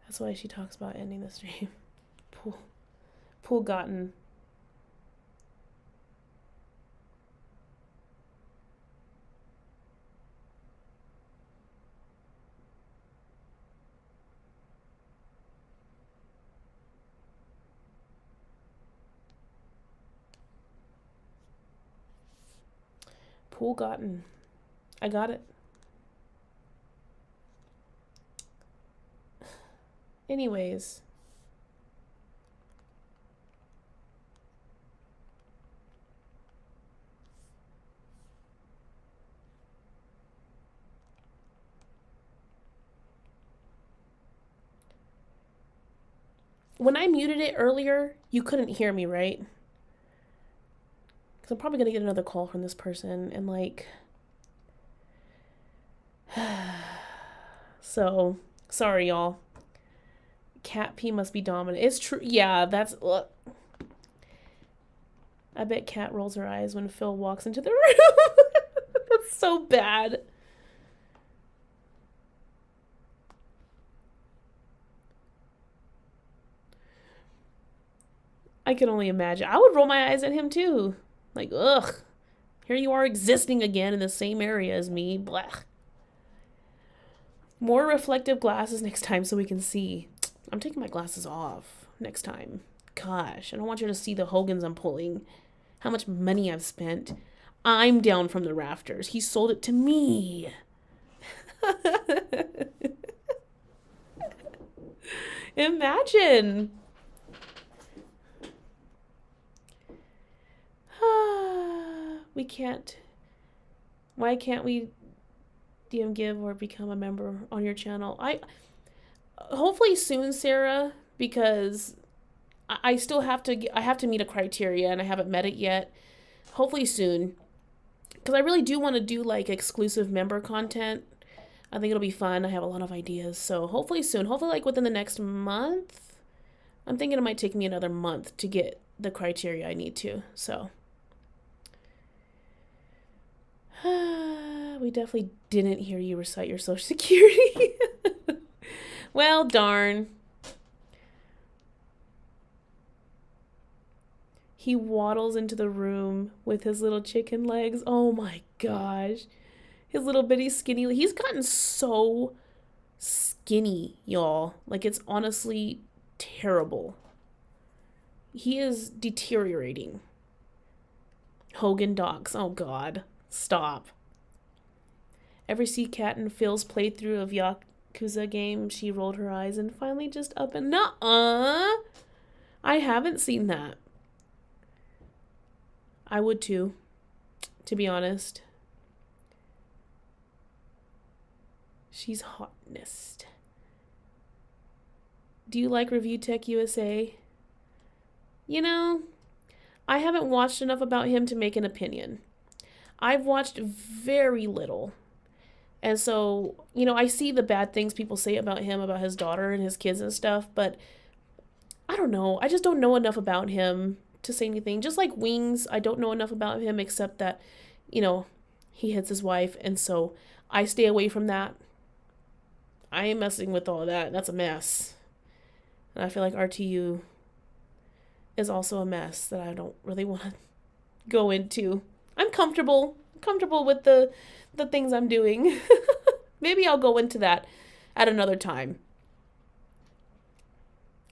That's why she talks about ending the stream. Pool gotten. Pool gotten. I got it. Anyways. When I muted it earlier, you couldn't hear me, right? Because I'm probably going to get another call from this person and like... So, sorry y'all. Cat pee must be dominant. It's true. Yeah, that's... I bet Cat rolls her eyes when Phil walks into the room. That's so bad. I can only imagine. I would roll my eyes at him too. Like, ugh. Here you are existing again in the same area as me. Blech. More reflective glasses next time so we can see. I'm taking my glasses off next time. Gosh, I don't want you to see the Hogans I'm pulling. How much money I've spent. I'm down from the rafters. He sold it to me. Imagine. We can't. Why can't we DM give or become a member on your channel? Hopefully soon, Sarah, because I still have to meet a criteria and I haven't met it yet. Hopefully soon, because I really do want to do like exclusive member content. I think it'll be fun. I have a lot of ideas. So hopefully soon. Hopefully like within the next month. I'm thinking it might take me another month to get the criteria I need to. So we definitely didn't hear you recite your social security. Well, darn. He waddles into the room with his little chicken legs. Oh my gosh. His little bitty skinny. He's gotten so skinny, y'all. Like, it's honestly terrible. He is deteriorating. Hogan docs. Oh god. Stop. Ever see Kat and Phil's playthrough of Yakuza game? She rolled her eyes and finally just up and nuh-uh. I haven't seen that. I would too, to be honest. She's hotness. Do you like Review Tech USA? You know, I haven't watched enough about him to make an opinion. I've watched very little. And so, you know, I see the bad things people say about him, about his daughter and his kids and stuff, but I don't know. I just don't know enough about him to say anything. Just like Wings, I don't know enough about him except that, you know, he hits his wife, and so I stay away from that. I ain't messing with all of that. That's a mess. And I feel like RTU is also a mess that I don't really want to go into. I'm comfortable with the things I'm doing. Maybe I'll go into that at another time.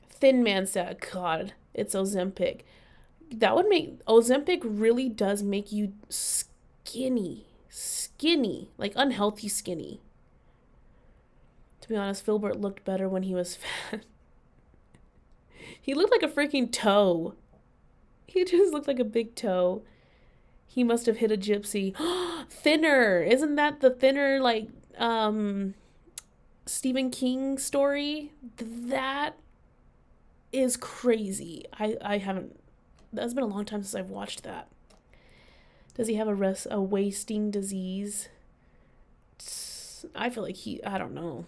Thin Man said, God, it's Ozempic. That would make, Ozempic really does make you skinny, like unhealthy skinny. To be honest, Filbert looked better when he was fat. He looked like a freaking toe. He just looked like a big toe. He must have hit a gypsy. Thinner. Isn't that the Thinner, like, Stephen King story? That is crazy. I haven't, that's been a long time since I've watched that. Does he have a wasting disease? I feel like I don't know.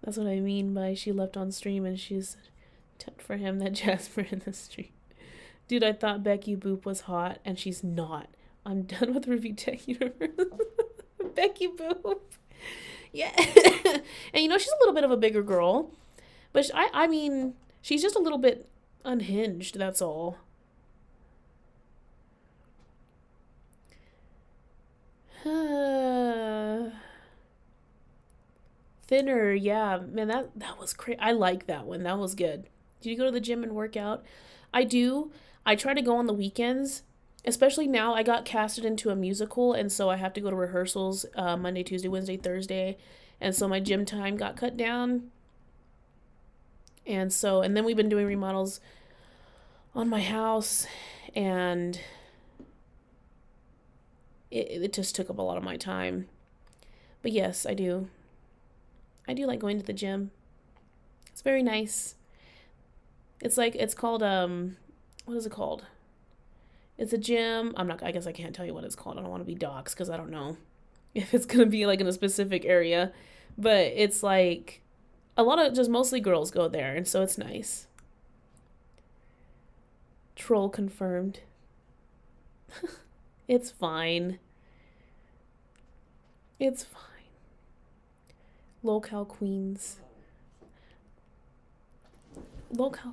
That's what I mean by she left on stream and she's for him that Jasper in the stream. Dude, I thought Becky Boop was hot and she's not. I'm done with Review Tech Universe. Becky Boop. Yeah. And you know, she's a little bit of a bigger girl. But I mean, she's just a little bit unhinged, that's all. Thinner, yeah. Man, that was crazy. I like that one. That was good. Do you go to the gym and work out? I do. I try to go on the weekends. Especially now, I got casted into a musical, and so I have to go to rehearsals Monday, Tuesday, Wednesday, Thursday. And so my gym time got cut down. And then we've been doing remodels on my house, and it just took up a lot of my time. But yes, I do. I do like going to the gym. It's very nice. It's called, what is it called? It's a gym. I guess I can't tell you what it's called. I don't want to be doxxed because I don't know if it's going to be like in a specific area. But it's like a lot of just mostly girls go there. And so it's nice. Troll confirmed. It's fine. It's fine. Locale Queens.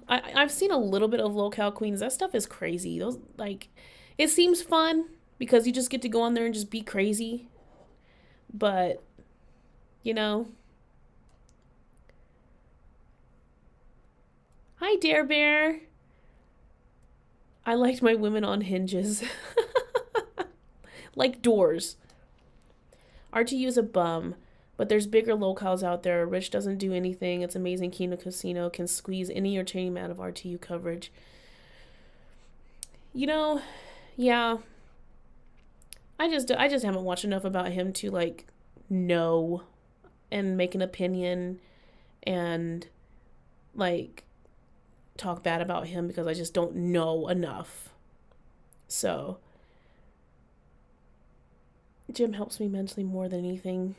I've seen a little bit of Locale Queens. That stuff is crazy. Those, like, it seems fun because you just get to go on there and just be crazy. But, you know. Hi, Dare Bear. I liked my women on hinges. Like doors. RTU is a bum. But there's bigger locales out there. Rich doesn't do anything. It's amazing. Kino Casino can squeeze any entertaining amount of RTU coverage. You know, yeah. I just haven't watched enough about him to like know and make an opinion and like talk bad about him because I just don't know enough. So Gym helps me mentally more than anything.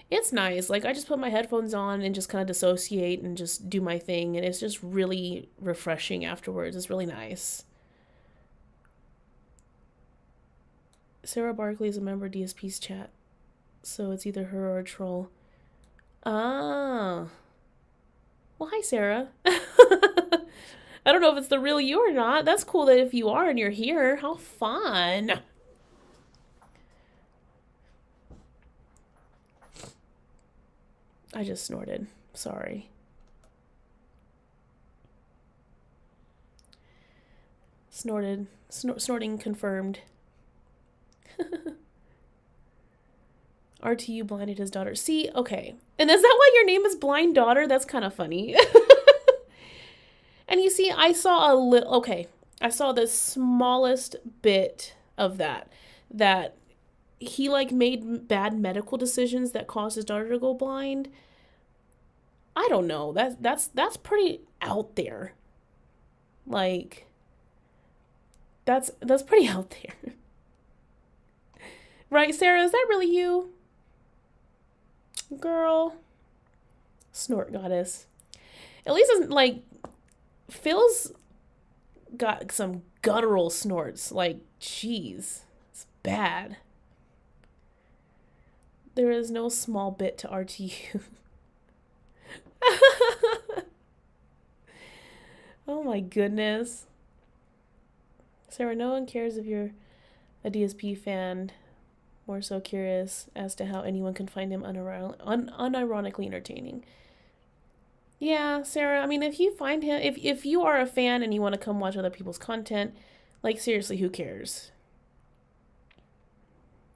It's nice. Like, I just put my headphones on and just kind of dissociate and just do my thing. And it's just really refreshing afterwards. It's really nice. Sarah Barkley is a member of DSP's chat. So it's either her or a troll. Ah. Well, hi, Sarah. I don't know if it's the real you or not. That's cool that if you are and you're here. How fun. I just snorted. Sorry. Snorted. Snorting confirmed. RTU blinded his daughter. See, okay. And is that why your name is Blind Daughter? That's kind of funny. And you see, I saw a little, okay. I saw the smallest bit of that he like made bad medical decisions that caused his daughter to go blind. I don't know. That's pretty out there. Like, that's pretty out there. Right, Sarah? Is that really you? Girl. Snort goddess. At least it's like Phil's got some guttural snorts. Like, jeez. It's bad. There is no small bit to RTU. Oh my goodness. Sarah, no one cares if you're a DSP fan. More so curious as to how anyone can find him unironically entertaining. Yeah, Sarah, I mean, if you find him, if you are a fan and you want to come watch other people's content, like, seriously, who cares?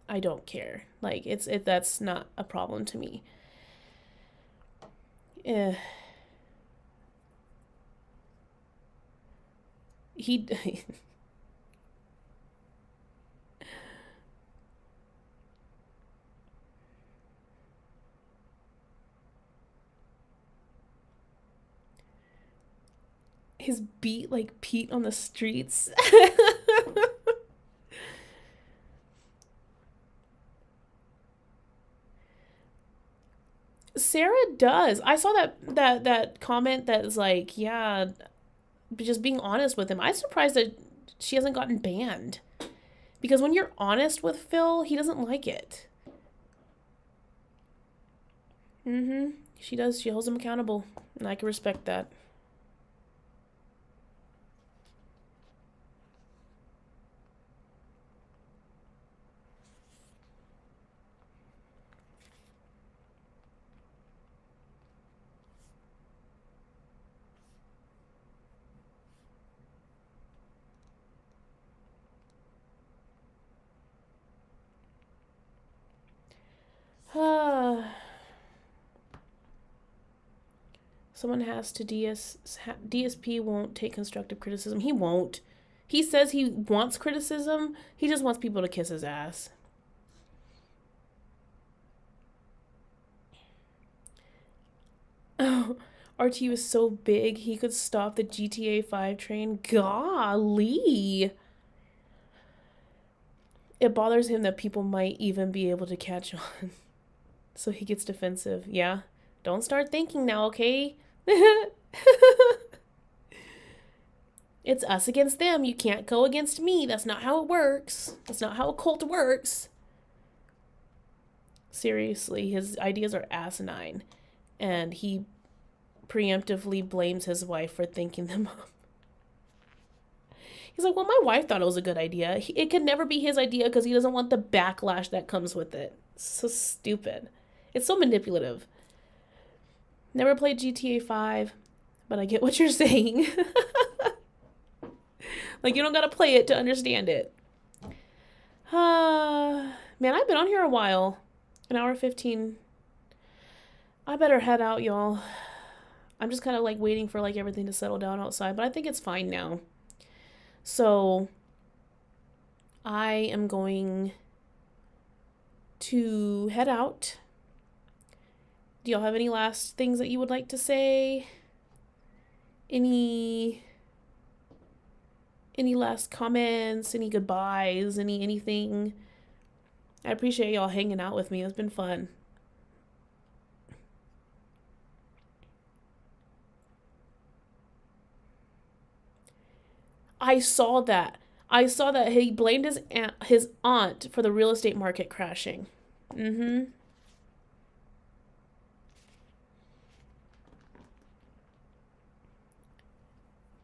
I don't care. Like, that's not a problem to me. He his beat like Pete on the streets. Sarah does. I saw that comment that is like, yeah, just being honest with him. I'm surprised that she hasn't gotten banned. Because when you're honest with Phil, he doesn't like it. She does. She holds him accountable. And I can respect that. Someone has to DSP won't take constructive criticism. He won't. He says he wants criticism. He just wants people to kiss his ass. Oh, RTU is so big he could stop the GTA 5 train. Golly. It bothers him that people might even be able to catch on. So he gets defensive. Yeah. Don't start thinking now, okay? It's us against them. You can't go against me. That's not how it works. That's not how a cult works. Seriously, his ideas are asinine. And he preemptively blames his wife for thinking them up. He's like, well, my wife thought it was a good idea. It could never be his idea because he doesn't want the backlash that comes with it. It's so stupid. It's so manipulative. Never played GTA 5, but I get what you're saying. Like, you don't gotta play it to understand it. Man, I've been on here a while. An hour 15. I better head out, y'all. I'm just kind of like waiting for like everything to settle down outside, but I think it's fine now. So I am going to head out. Do y'all have any last things that you would like to say? Any last comments? Any goodbyes? Anything? I appreciate y'all hanging out with me. It's been fun. I saw that. I saw that he blamed his aunt for the real estate market crashing. Mm-hmm.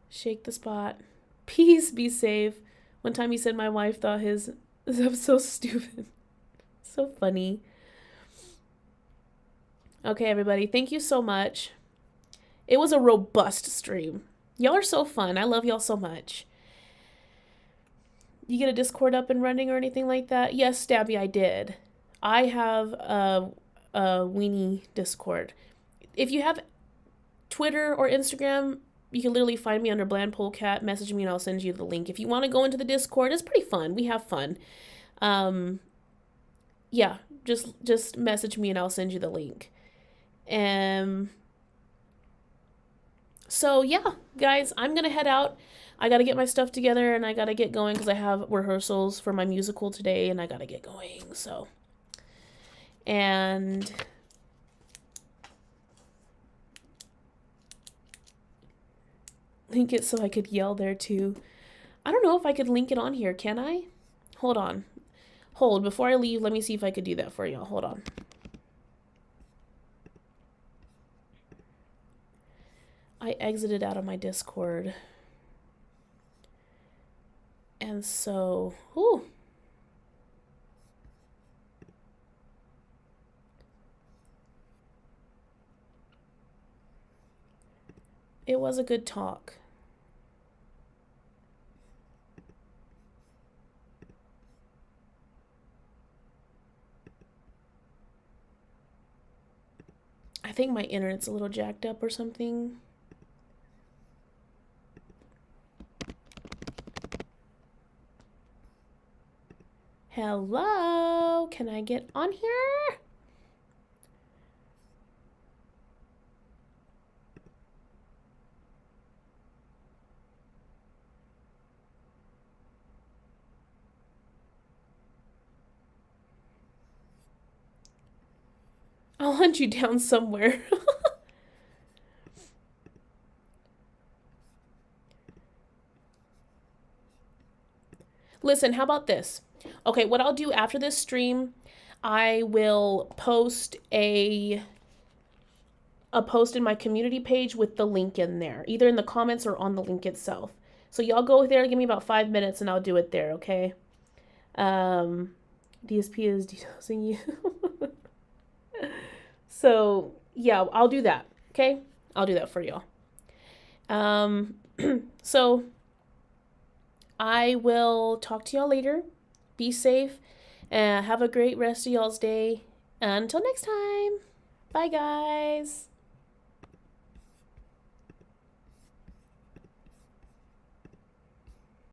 Shake the spot. Peace, be safe. One time he said my wife thought his. That was so stupid. So funny. Okay, everybody. Thank you so much. It was a robust stream. Y'all are so fun. I love y'all so much. You get a Discord up and running or anything like that? Yes, Stabby, I did. I have a weenie Discord. If you have Twitter or Instagram, you can literally find me under Bland Polecat, message me, and I'll send you the link. If you want to go into the Discord, it's pretty fun. We have fun. Yeah, just message me and I'll send you the link. So yeah, guys, I'm gonna head out. I gotta get my stuff together and I gotta get going because I have rehearsals for my musical today and I gotta get going. So, and link it so I could yell there too. I don't know if I could link it on here. Can I? Hold on. Hold. Before I leave, let me see if I could do that for y'all. Hold on. I exited out of my Discord. And so, ooh. It was a good talk. I think my internet's a little jacked up or something. Hello? Can I get on here? I'll hunt you down somewhere. Listen, how about this? Okay, what I'll do after this stream, I will post a post in my community page with the link in there, either in the comments or on the link itself. So y'all go there, give me about 5 minutes and I'll do it there, okay? DSP is DDoSing you. So, yeah, I'll do that, okay? I'll do that for y'all. So I will talk to y'all later. Be safe and have a great rest of y'all's day. Until next time. Bye, guys.